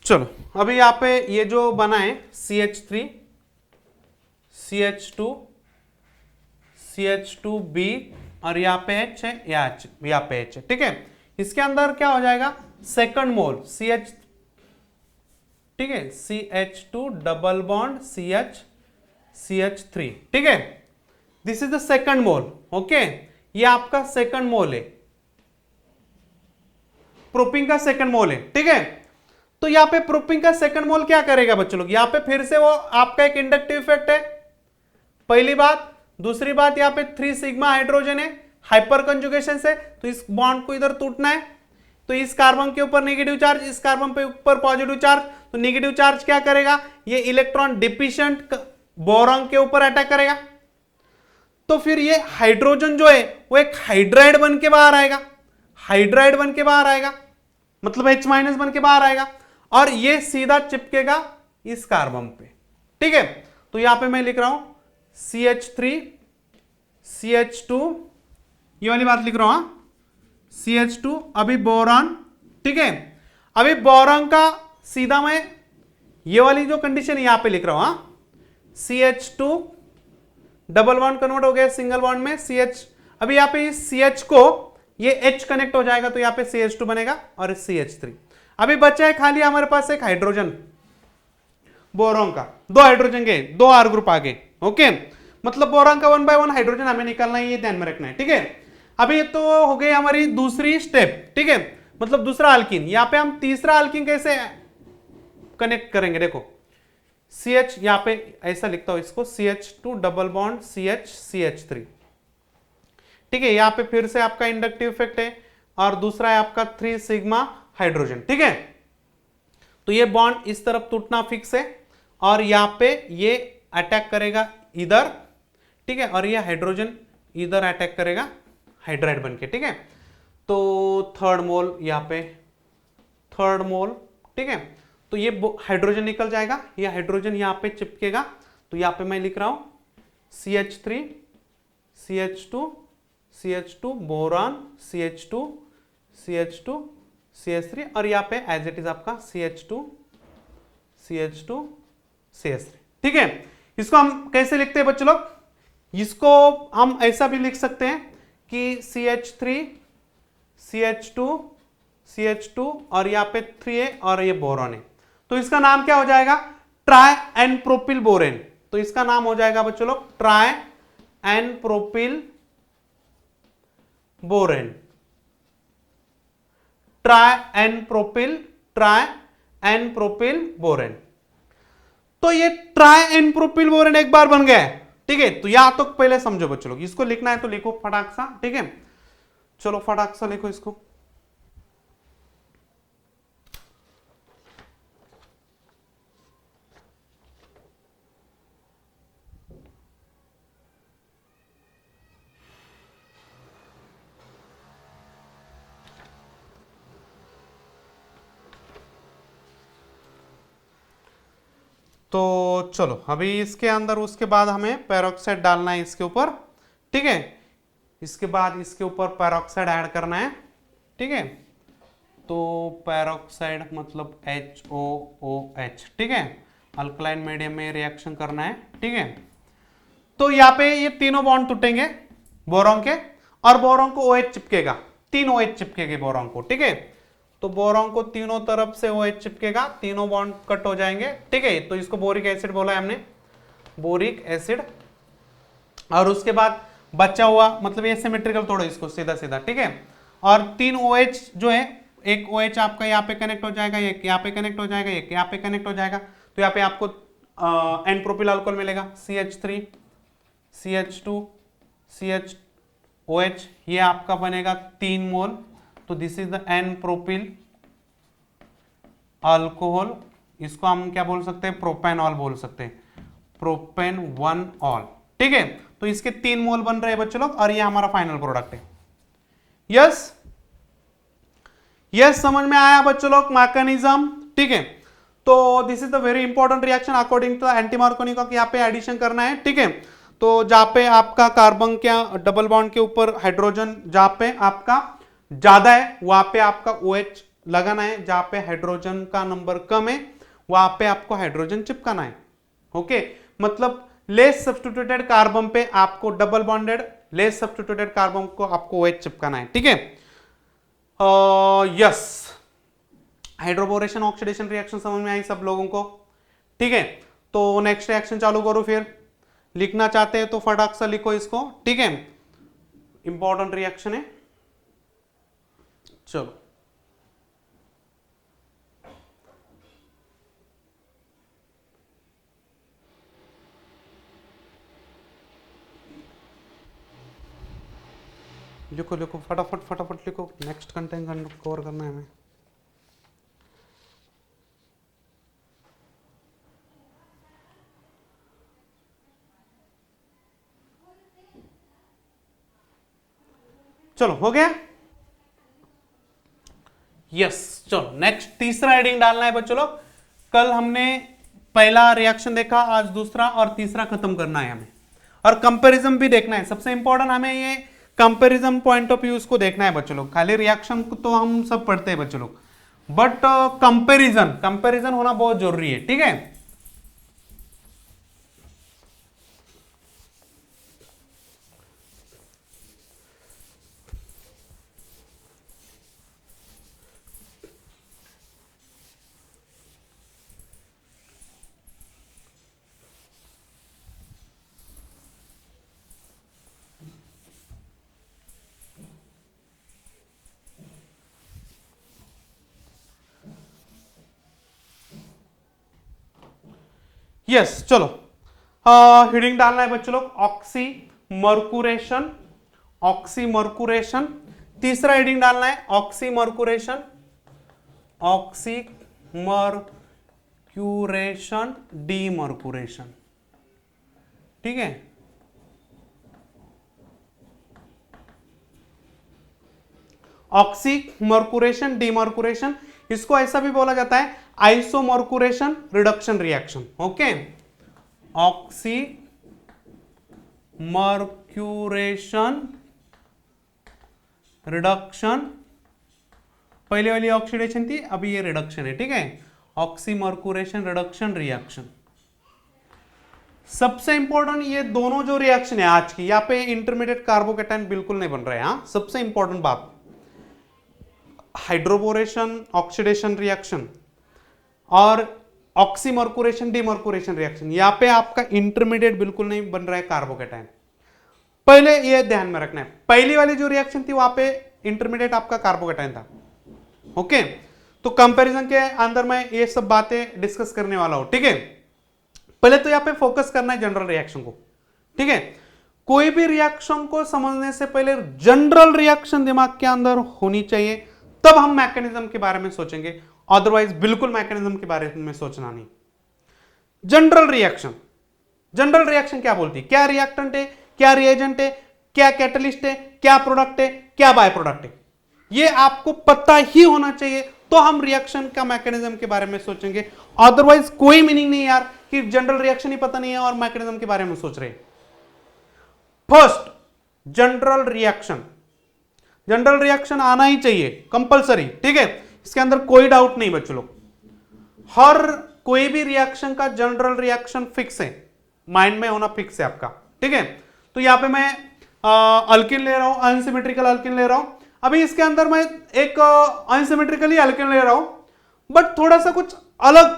चलो अभी यहां पे ये जो बना है CH3 CH2 CH2B और यहां पे H है, यहाँ पे H है, ठीक है। इसके अंदर क्या हो जाएगा, सेकंड मोल CH, ठीक है, CH2 डबल बॉन्ड CH3, ठीक है। This is the second mole, okay. ये आपका सेकंड मोल है, प्रोपिन का सेकंड मोल है, ठीक है। तो यहां पे प्रोपिन का सेकंड मोल क्या करेगा बच्चों लोग, यहां पे फिर से वो आपका एक इंडक्टिव इफेक्ट है, पहली बात। दूसरी बात, यहां पे 3 सिग्मा हाइड्रोजन है, हाइपर कंजुगेशन से, तो इस बॉन्ड को इधर टूटना है, तो इस कार्बन के ऊपर नेगेटिव चार्ज, इस कार्बन पे ऊपर पॉजिटिव चार्ज, तो नेगेटिव चार्ज क्या करेगा, ये इलेक्ट्रॉन डिफिशिएंट बोरॉन के ऊपर अटैक करेगा। तो फिर ये हाइड्रोजन जो है वो एक हाइड्राइड बन के बाहर आएगा, हाइड्राइड बन के बाहर आएगा, मतलब H- बन के बाहर आएगा, और ये सीधा चिपकेगा इस कार्बन पे, ठीक है। तो यहां पे मैं लिख रहा हूं CH3 CH2, ये वाली बात लिख रहा हूं, CH2, अभी बोरॉन, ठीक है। अभी बोरॉन का सीधा मैं ये वाली जो कंडीशन यहां पे लिख रहा हूं, CH2 डबल बॉन्ड कन्वर्ट हो गया सिंगल बॉन्ड में CH, अभी यहां पे इस CH को ये H कनेक्ट हो जाएगा, तो यहां पे CH2 बनेगा और CH3। अभी बचा है खाली हमारे पास एक हाइड्रोजन बोरॉन का, 2 हाइड्रोजन के 2 R ग्रुप आ गए, ओके। मतलब बोरॉन का 1 बाय 1 हाइड्रोजन हमें निकालना है, ये ध्यान में रखना है, ठीक है। अभी तो हो गई हमारी दूसरी स्टेप, ठीक है, मतलब दूसरा अल्कीन। यहां पे हम तीसरा अल्कीन कैसे कनेक्ट करेंगे, देखो CH, यहां पे ऐसा लिखता हूं इसको, CH2 डबल बॉन्ड CH3, ठीक है। यहां पे फिर से आपका इंडक्टिव इफेक्ट है, और दूसरा है आपका 3 सिग्मा हाइड्रोजन, ठीक है। तो ये बॉन्ड इस तरफ टूटना फिक्स है, और यहां पे ये अटैक करेगा इधर, ठीक है, और ये हाइड्रोजन इधर अटैक करेगा हाइड्राइड बनके, ठीक है। तो थर्ड मोल यहां पे, थर्ड मोल, ठीक है। तो ये हाइड्रोजन निकल जाएगा, ये हाइड्रोजन यहां पे चिपकेगा, तो यहां पे मैं लिख रहा हूं CH3 CH2 boron CH2 CH3, और यहां पे एज इट इज आपका CH2 CH3, ठीक है। इसको हम कैसे लिखते हैं बच्चों लोग, इसको हम ऐसा भी लिख सकते हैं कि CH3 CH2 और यहां पे 3 है और ये बोरॉन है, तो इसका नाम क्या हो जाएगा, ट्राई एन प्रोपिल बोरेन। तो इसका नाम हो जाएगा बच्चों लोग tri n propyl borane, tri n propyl borane. तो ये ट्राई एन प्रोपिल बोरेन एक बार बन गया है, ठीक है। तो यहां तो पहले समझो बच्चों लोग, इसको लिखना है तो लिखो फटाक सा, ठीक है। चलो फटाक सा लिखो इसको। तो चलो अभी इसके अंदर, उसके बाद हमें पेरोक्साइड डालना है इसके ऊपर, ठीक है। इसके बाद इसके ऊपर पेरोक्साइड ऐड करना है, ठीक है। तो पेरोक्साइड मतलब HOOH, ठीक है, अल्कलाइन मीडियम में रिएक्शन करना है, ठीक है। तो यहाँ पे ये तीनों बॉन्ड टूटेंगे बोरॉन के, और बोरॉन को OH चिपकेगा, 3 OH चिपकेगे बोरॉन को, ठीक है। तो बोरॉन को तीनों तरफ से OH चिपकेगा, तीनों बॉन्ड कट हो जाएंगे, ठीक है। तो इसको बोरिक एसिड बोला है हमने, बोरिक एसिड। और उसके बाद बचा हुआ, मतलब ये सिमेट्रिकल तोड़ो इसको सीधा सीधा, ठीक है। और 3 OH जो है, एक OH आपका यहाँ पे कनेक्ट हो जाएगा, एक यहाँ पे कनेक्ट हो जाएगा, एक यहाँ पे कनेक्ट हो जाएगा, तो यहाँ पे आपको एन प्रोपिल अल्कोहल मिलेगा, CH3 CH2 CHOH, ये आपका बनेगा 3 मोल। तो this is the n propyl alcohol, इसको हम क्या बोल सकते हैं, प्रोपेनॉल बोल सकते हैं, प्रोपेन 1 ऑल, ठीक है। तो इसके 3 मोल बन रहे हैं बच्चों लोग, और ये हमारा फाइनल प्रोडक्ट है। यस यस, समझ में आया बच्चों लोग मैकेनिज्म? ठीक है, तो this is the very important reaction according to anti Markovnikov का, यहाँ पे एडिशन करना है। ठीक है, तो जहां पे आपका कार्बन के डबल बॉन्ड के ऊपर हाइड्रोजन जहां पे आपका ज्यादा है वहां पे आपका OH लगाना है, जहां पे हाइड्रोजन का नंबर कम है वहां पे आपको हाइड्रोजन चिपकाना है। ओके, मतलब लेस सब्स्टिट्यूटेड कार्बन पे आपको double bonded, less substituted carbon को आपको OH चिपकाना है। ठीक है, यस, हाइड्रोबोरेशन ऑक्सीडेशन रिएक्शन समझ में आई सब लोगों को? ठीक है, तो नेक्स्ट रिएक्शन चालू करो। फिर लिखना चाहते हैं तो फटाक से लिखो इसको। ठीक है, इंपॉर्टेंट रिएक्शन है। चलो लिखो लिखो फटाफट फटाफट लिखो, नेक्स्ट कंटेंट कवर करना है हमें। चलो हो गया? यस, चलो नेक्स्ट तीसरा हेडिंग डालना है बच्चों लोग। कल हमने पहला रिएक्शन देखा, आज दूसरा और तीसरा खत्म करना है हमें, और कंपैरिजन भी देखना है। सबसे इंपॉर्टेंट हमें ये कंपैरिजन पॉइंट ऑफ व्यू को देखना है बच्चों लोग। खाली रिएक्शन को तो हम सब पढ़ते हैं बच्चों लोग, बट कंपैरिजन कंपैरिजन होना बहुत जरूरी है। ठीक है, यस चलो हेडिंग डालना है बच्चों लोग, ऑक्सी मर्कुरेशन, ऑक्सी मर्कुरेशन। तीसरा हेडिंग डालना है ऑक्सी मर्कुरेशन, ऑक्सी मर्क्यूरेशन, डीमर्कुरेशन। ठीक है, ऑक्सी मर्कुरेशन डीमर्कुरेशन, इसको ऐसा भी बोला जाता है oxymercuration reduction reaction. Okay, oxymercuration reduction, पहले वाली ऑक्सीडेशन थी, अभी ये रिडक्शन है। ठीक है, ऑक्सी मर्क्यूरेशन रिडक्शन रिएक्शन। सबसे इंपॉर्टेंट ये दोनों जो रिएक्शन है आज की, यहाँ पे इंटरमीडिएट कार्बोकेटाइन बिल्कुल नहीं बन रहे हैं। हाँ, सबसे इंपॉर्टेंट बात, हाइड्रोबोरेशन ऑक्सीडेशन रिएक्शन और ऑक्सीमर्कुरेशन डीमर्कुरेशन रिएक्शन, यहां पे आपका इंटरमीडिएट बिल्कुल नहीं बन रहा है कार्बोकेटाइन। पहले ये ध्यान में रखना है, पहली वाली जो रिएक्शन थी वहां पे इंटरमीडिएट आपका कार्बोकेटाइन था। ओके, तो कंपैरिजन के अंदर मैं ये सब बातें डिस्कस करने वाला हूं। ठीक है, पहले तो यहां पे फोकस करना है जनरल रिएक्शन को। ठीक है, कोई भी रिएक्शन को समझने से पहले जनरल रिएक्शन दिमाग के अंदर होनी चाहिए, तब हम मैकेनिज्म के बारे में सोचेंगे, अदरवाइज बिल्कुल मैकेनिज्म के बारे में सोचना नहीं। जनरल रिएक्शन, जनरल रिएक्शन क्या बोलती है? क्या रिएक्टेंट है, क्या रिएजेंट है, क्या कैटलिस्ट है, क्या प्रोडक्ट है, क्या बाय प्रोडक्ट है, ये आपको पता ही होना चाहिए, तो हम रिएक्शन का मैकेनिज्म के बारे में सोचेंगे। अदरवाइज कोई मीनिंग नहीं यार कि जनरल रिएक्शन ही पता नहीं है और मैकेनिज्म के बारे में सोच रहे। First, general reaction, general reaction आना ही चाहिए, कंपलसरी। ठीक है, इसके अंदर कोई डाउट नहीं बच्चों लोग, हर कोई भी रिएक्शन का जनरल रिएक्शन फिक्स है, माइंड में होना फिक्स है आपका। ठीक है, तो यहां पे मैं अल्किन ले रहा हूं, अनसिमेट्रिकल अल्किन ले रहा हूं। अभी इसके अंदर मैं एक अनसिमेट्रिकली अल्किन ले रहा हूं, बट थोड़ा सा कुछ अलग,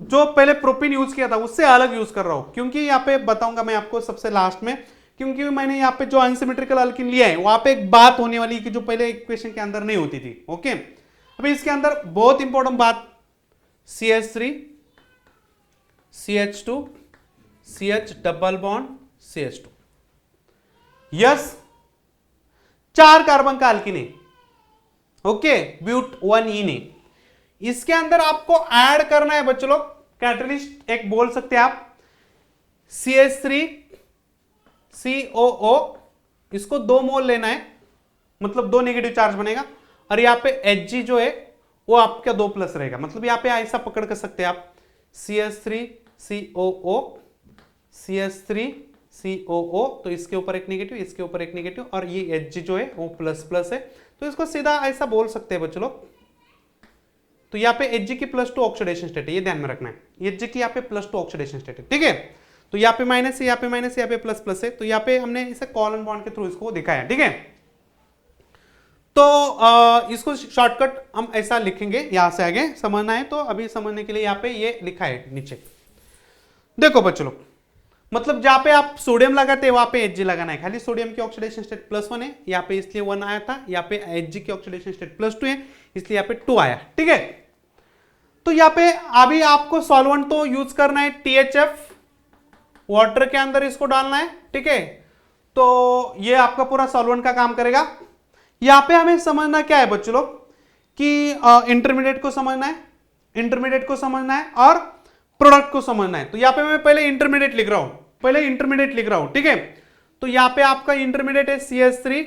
जो पहले प्रोपीन यूज किया था उससे अलग यूज कर रहा हूं, क्योंकि यहां पे बताऊंगा मैं आपको सबसे लास्ट में, क्योंकि मैंने यहाँ पे जो अनसिमेट्रिकल अल्किन लिया है वहां पे एक बात होने वाली कि जो पहले इक्वेशन के अंदर नहीं होती थी। ओके, अभी इसके अंदर बहुत इंपॉर्टेंट बात, CH3 CH2 CH double bond CH2, yes, 4 carbon का अल्किन है। ओके, ब्यूट 1 ने, इसके अंदर आपको ऐड करना है बच्चों लोग कैटलिस्ट, एक बोल सकते हैं आप CH3 COO, इसको 2 मोल लेना है, मतलब 2 नेगेटिव चार्ज बनेगा, और यहाँ पे Hg जो है वो आपका 2 प्लस रहेगा, मतलब यहाँ पे ऐसा पकड़ कर सकते हैं आप CH3COO, CH3COO, तो इसके ऊपर एक नेगेटिव, इसके ऊपर एक नेगेटिव, और ये Hg जो है वो प्लस प्लस है, तो इसको सीधा ऐसा बोल सकते हैं बच्चों लोग। तो यहाँ पे Hg की +2 ऑक्सीडेशन स्टेट है, ये ध्यान में रखना है, Hg की यहाँ पे +2 ऑक्सीडेशन स्टेट है, ठीक है। तो यहाँ पे माइनस है, यहाँ पे माइनस है, यहाँ पे प्लस प्लस है, तो यहाँ पे हमने इसे कॉलन बॉन्ड के थ्रू इसको दिखाया, ठीक है। तो इसको शॉर्टकट हम ऐसा लिखेंगे, यहां से आगे समझना है तो अभी समझने के लिए यहाँ पे ये लिखा है नीचे। देखो बच्चों लोग, मतलब जहां पे आप सोडियम लगाते हैं वहां पे Hg लगाना है, खाली सोडियम की ऑक्सीडेशन स्टेट +1 है, यहाँ पे इसलिए 1 आया था, यहाँ पे Hg की ऑक्सीडेशन स्टेट +2 है, इसलिए यहाँ पे 2 आया, ठीक है। तो यहाँ पे अभी आपको सॉल्वेंट तो यूज करना है THF, वाटर के अंदर इसको डालना है, ठीक है। तो ये आपका पूरा सॉल्वेंट का काम करेगा। यहां पे हमें समझना क्या है बच्चों लोग कि इंटरमीडिएट को समझना है, इंटरमीडिएट को समझना है और प्रोडक्ट को समझना है। तो यहां पे मैं पहले इंटरमीडिएट लिख रहा हूं, पहले इंटरमीडिएट लिख रहा हूं, ठीक है। तो यहां पे आपका इंटरमीडिएट है CH3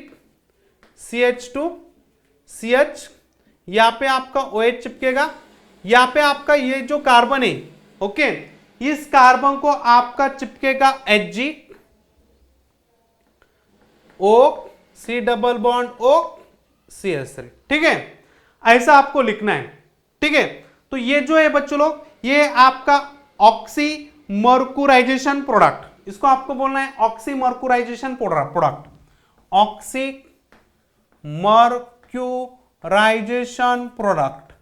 CH2 CH, यहां पे आपका OH चिपकेगा, यहां पे आपका ये जो कार्बन है, ओके, इस कार्बन को आपका चिपकेगा Hg, O C double bond O CH3, ठीक है, ऐसा आपको लिखना है, ठीक है। तो ये जो है बच्चों लोग, ये आपका ऑक्सीमर्कुराइजेशन प्रोडक्ट, इसको आपको बोलना है ऑक्सीमर्कुराइजेशन प्रोडक्ट, ऑक्सीमर्क्यूराइजेशन प्रोडक्ट,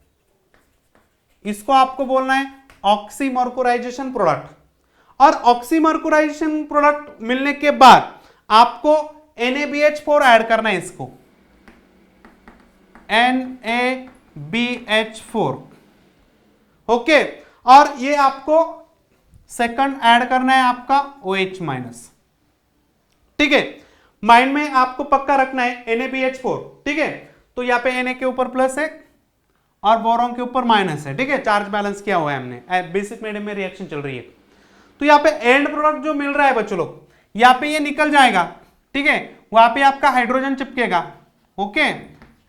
इसको आपको बोलना है ऑक्सीमर्कुराइजेशन प्रोडक्ट। और ऑक्सीमर्कुराइजेशन प्रोडक्ट मिलने के बाद आपको NaBH4 ऐड करना है, इसको NaBH4, ओके। और ये आपको सेकंड ऐड करना है आपका OH माइनस, ठीक है। माइंड में आपको पक्का रखना है NaBH4, ठीक है। तो यहाँ पे Na के ऊपर प्लस है और बोरॉन के ऊपर माइनस है, ठीक है, चार्ज बैलेंस किया हुआ है हमने, बेसिक मीडियम में रिएक्शन चल रही है। तो यहाँ पे एंड प्रोडक्ट जो मिल रहा है बच्चों लोग, यहाँ पे ये निकल जाएगा, ठीक है, वहां पे आपका हाइड्रोजन चिपकेगा, ओके,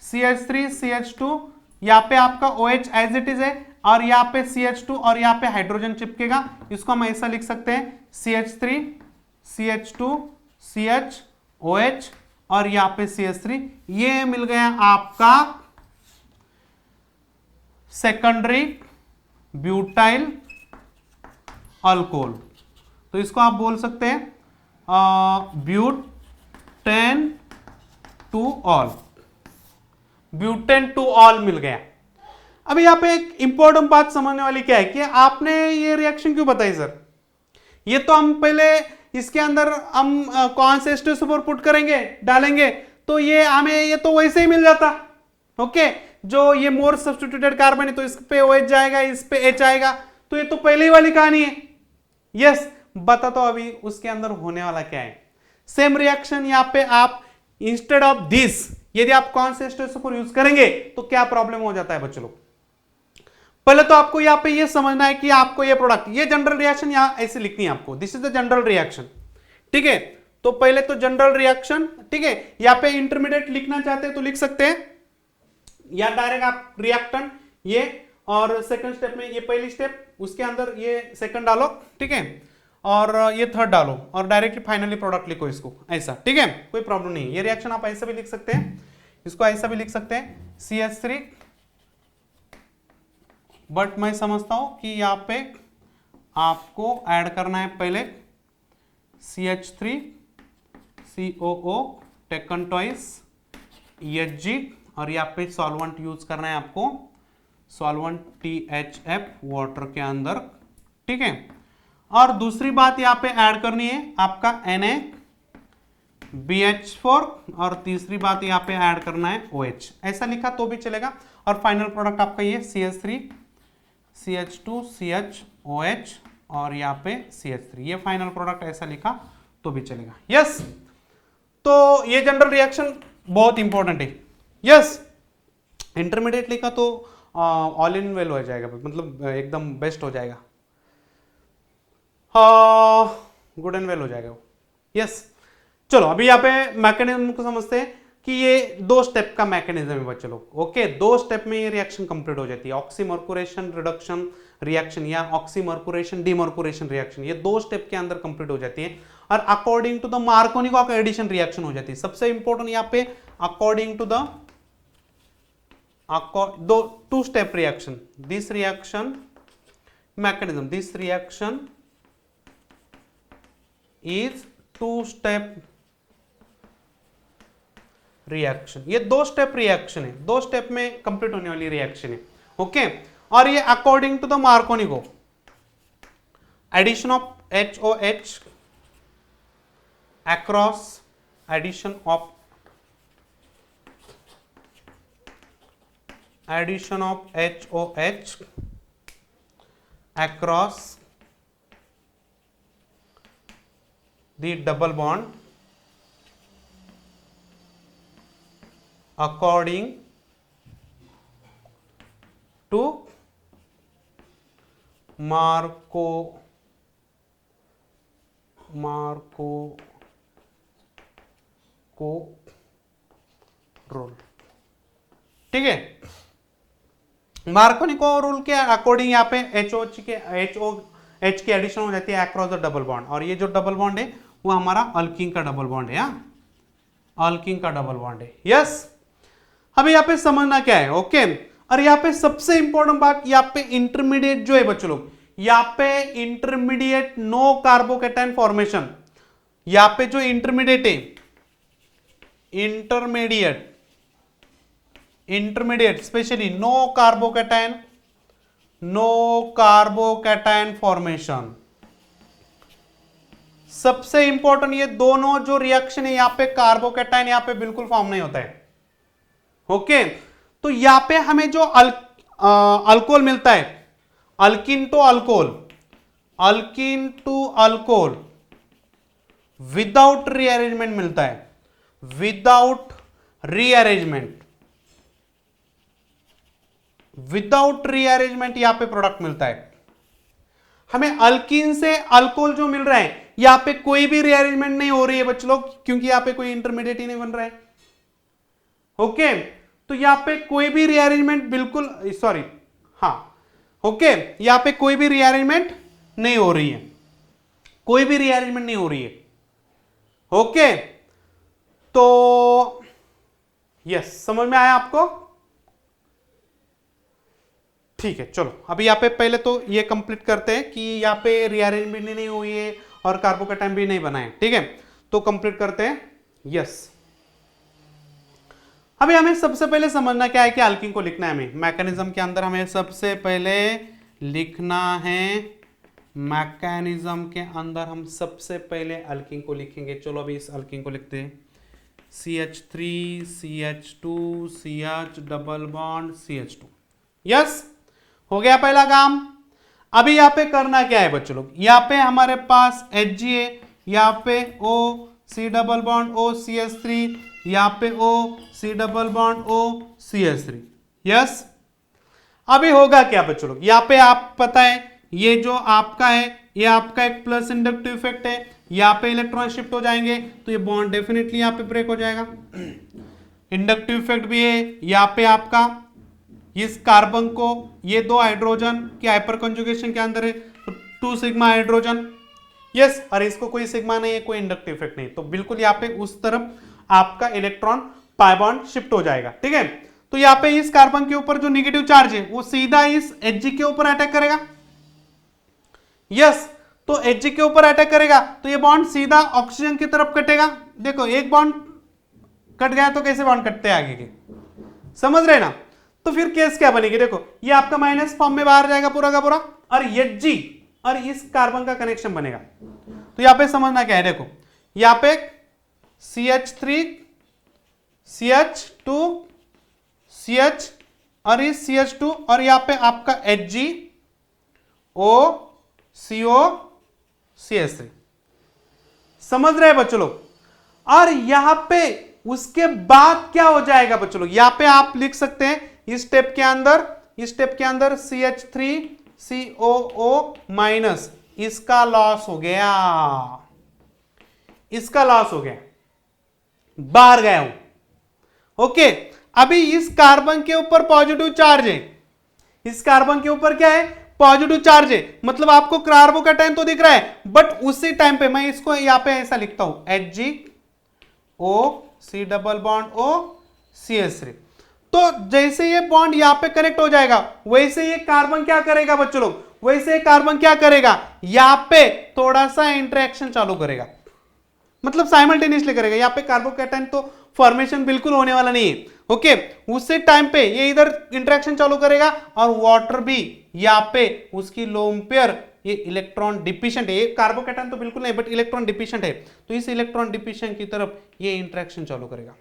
CH3 CH2, यहाँ पे आपका OH एज इट इज है, और यहाँ पे CH2 और यहाँ पे हाइड्रोजन चिपकेगा, इसको हम ऐसा लिख सकते हैं CH3 CH2 CH OH और यहाँ पे CH3, ये मिल गया आपका सेकेंडरी ब्यूटाइल अल्कोहल। तो इसको आप बोल सकते हैं butan two ol, butan two ol मिल गया। अब यहाँ पे एक इंपॉर्टेंट बात समझने वाली क्या है कि आपने ये रिएक्शन क्यों बताई सर, ये तो हम पहले इसके अंदर हम कौन से स्टेज पर पुट करेंगे, डालेंगे, तो ये हमें ये तो वैसे ही मिल जाता, ओके। जो ये मोर सब्स्टिट्यूटेड कार्बन है तो इस पे OH जाएगा, इस पे H आएगा, तो ये तो पहले ही वाली कहानी है। यस, बता तो अभी उसके अंदर होने वाला क्या है। सेम रिएक्शन यहाँ पे आप इंस्टेड ऑफ दिस यदि आप कौन से स्टेज पर यूज करेंगे तो क्या प्रॉब्लम हो जाता है बच्चों लोग। पहले तो आपको यहाँ पे ये समझना है कि आपको ये प्रोडक्ट, ये जनरल रिएक्शन यहाँ ऐसे लिखनी है आपको, this is the general reaction, ठीक है। तो पहले तो जनरल रिएक्शन, ठीक है, यहाँ पे इंटरमीडिएट लिखना चाहते हैं तो लिख सकते हैं, या डायरेक्ट आप रिएक्टेंट ये, और सेकंड स्टेप में ये पहली स्टेप, उसके अंदर ये सेकंड डालो, ठीक है, और ये थर्ड डालो और डायरेक्टली फाइनली प्रोडक्ट लिखो इसको ऐसा, ठीक है, कोई प्रॉब्लम नहीं है। ये रिएक्शन आप ऐसा भी लिख सकते हैं, इसको ऐसा भी लिख सकते हैं CH3, बट मैं समझता हूं कि यहाँ पे आपको ऐड करना है पहले CH3 COO taken twice Hg, और यहाँ पे सॉल्वेंट यूज करना है आपको, सॉल्वेंट THF वाटर के अंदर, ठीक है। और दूसरी बात यहाँ पे ऐड करनी है आपका NaBH4, और तीसरी बात यहाँ पे ऐड करना है OH, ऐसा लिखा तो भी चलेगा। और फाइनल प्रोडक्ट आपका ये CH3 CH2 CH OH और यहाँ पे CH3, ये फाइनल प्रोडक्ट ऐसा लिखा तो भी चलेगा। यस, तो ये जनरल रिएक्शन बहुत इंपॉर्टेंट है। यस, इंटरमीडिएट लिखा तो ऑल इन वेल हो जाएगा, मतलब एकदम बेस्ट हो जाएगा, गुड एंड वेल हो जाएगा वो। यस, चलो अभी यहाँ पे मैकेनिज्म को समझते हैं कि ये 2 स्टेप का मैकेनिज्म है बच्चों लोग। ओके, 2 स्टेप में ये रिएक्शन कंप्लीट हो जाती है, ऑक्सीमर्कुरेशन रिडक्शन रिएक्शन या ऑक्सीमर्कुरेशन डीमर्कुरेशन रिएक्शन, ये 2 स्टेप के अंदर कंप्लीट हो जाती है और according to the Markovnikov addition reaction हो जाती है। सबसे इंपॉर्टेंट यहाँ पे according to the 2 step reaction, this reaction mechanism, this reaction is 2 step reaction, ये 2 स्टेप रिएक्शन है, 2 स्टेप में कंप्लीट होने वाली रिएक्शन है। ओके, और ये according to the Markovnikov addition of HOH across addition of HOH across the double bond according to Marco rule. ठीक है, मार्कोनिको रूल के अकॉर्डिंग यहाँ पे HOH के एडिशन हो जाती है अक्रॉस द डबल बॉन्ड, और ये जो डबल बॉन्ड है वो हमारा अल्कीन का डबल बॉन्ड है, अल्कीन का डबल बॉन्ड है। यस, हमें यहाँ पे समझना क्या है। ओके, और यहाँ पे सबसे इंपॉर्टेंट बात, यहाँ पे इंटरमीडिएट जो है बच्चों लोग, यहाँ पे इंटरमीडिएट नो कार्बोकेटाइन फॉर्मेशन, यहाँ पे जो इंटरमीडिएट है, intermediate specially no carbocation formation. सबसे इंपॉर्टेंट, ये दोनों जो रिएक्शन है यहाँ पे कार्बोकैटायन यहाँ पे बिल्कुल फॉर्म नहीं होता है। ओके, तो यहाँ पे हमें जो अल्कोहल मिलता है, alkyne to alcohol without rearrangement मिलता है, विदाउट रीअरेंजमेंट यहां पे प्रोडक्ट मिलता है। हमें अल्कीन से अल्कोहल जो मिल रहा है, यहां पे कोई भी रीअरेंजमेंट नहीं हो रही है बच्चों लोग, क्योंकि यहां पे कोई इंटरमीडिएट ही नहीं बन रहा है। ओके, तो यहां पे कोई भी रीअरेंजमेंट बिल्कुल यहां पे कोई भी रीअरेंजमेंट नहीं हो रही है, ओके, तो यस, समझ में आया आपको? ठीक है, चलो अभी यहाँ पे पहले तो ये कंप्लीट करते हैं कि यहाँ पे रीअरेंजमेंट नहीं हुई है और कार्बोकैटायन भी नहीं बना है। ठीक है, तो कंप्लीट करते हैं। यस, अभी हमें सबसे पहले समझना क्या है कि अल्कीन को लिखना है। हमें मैकेनिज्म के अंदर हमें सबसे पहले लिखना है, मैकेनिज्म के अंदर हम सबसे पहले अल्कीन को लिखेंगे। चलो अभी इस अल्कीन को लिखते हैं, CH3 CH2 CH double bond CH2। Yes, हो गया पहला काम। अभी यहाँ पे करना क्या है बच्चों लोग, यहाँ पे हमारे पास Hg है, यहाँ पे O C double bond O CH3, यहाँ पे O C double bond O CH3। Yes, अभी होगा क्या बच्चों लोग, यहाँ पे आप पता है ये जो आपका है, ये आपका एक प्लस इंडक्टिव इफेक्ट है, यहाँ पे इलेक्ट्रॉन शिफ्ट हो जाएंगे तो ये बॉन्ड डेफिनेटली यहाँ पे ब्रेक हो जाएगा। इंडक्टिव इफेक्ट भी है, यहाँ पे आपका इस कार्बन को, ये 2 हाइड्रोजन के हाइपर कंजुगेशन के अंदर है, तो 2 सिग्मा हाइड्रोजन। यस, और इसको कोई सिग्मा नहीं है, कोई इंडक्टिव इफेक्ट नहीं, तो बिल्कुल यहाँ पे उस तरफ आपका इलेक्ट्रॉन पाई बॉन्ड शिफ्ट हो जाएगा। ठीक है, तो यहाँ पे इस कार्बन के ऊपर जो नेगेटिव चार्ज है वो सीधा इस Hg के ऊपर अटैक करेगा। यस, तो Hg के ऊपर अटैक करेगा तो ये बॉन्ड सीधा ऑक्सीजन की तरफ कटेगा। देखो, एक बॉन्ड कट गया तो कैसे बॉन्ड कटते हैं आगे के, समझ रहे ना? तो फिर केस क्या बनेगी, देखो ये आपका माइनस फॉर्म में बाहर जाएगा पूरा का पूरा, और Hg और इस कार्बन का कनेक्शन बनेगा। तो यहां पे समझना क्या है, देखो यहां पे CH3 CH2 CH और इस CH2 और यहां पे आपका Hg O CO CH3, समझ रहे हैं बच्चों लोग? और यहां पे उसके बाद क्या हो जाएगा बच्चों लोग, यहां पे आप लिख सकते हैं इस स्टेप के अंदर CH3 COO माइनस, इसका लॉस हो गया, बाहर गया हूं। ओके, अभी इस कार्बन के ऊपर पॉजिटिव चार्ज है, इस कार्बन के ऊपर क्या है, पॉजिटिव चार्ज है, मतलब आपको कार्बोकैटायन तो दिख रहा है, बट उसी टाइम पे मैं इसको यहां पे ऐसा लिखता हूं HgO C double bond O CH3। तो जैसे ये बॉन्ड यहां पे कनेक्ट हो जाएगा, वैसे ये कार्बन क्या करेगा बच्चों लोग, वैसे कार्बन क्या करेगा, यहां पे थोड़ा सा इंटरेक्शन चालू करेगा, मतलब साइमल्टेनियसली करेगा। यहाँ पे कार्बोकैटायन तो फॉर्मेशन बिल्कुल होने वाला नहीं है। ओके, उसी टाइम पे ये इधर इंटरेक्शन चालू करेगा और वाटर भी यहाँ पे उसकी लोन पेयर, ये इलेक्ट्रॉन डिफिशिएंट है, ये कार्बोकैटायन तो बिल्कुल नहीं बट इलेक्ट्रॉन डिफिशिएंट है, तो इस इलेक्ट्रॉन डिफिशिएंट की तरफ ये इंटरेक्शन चालू करेगा।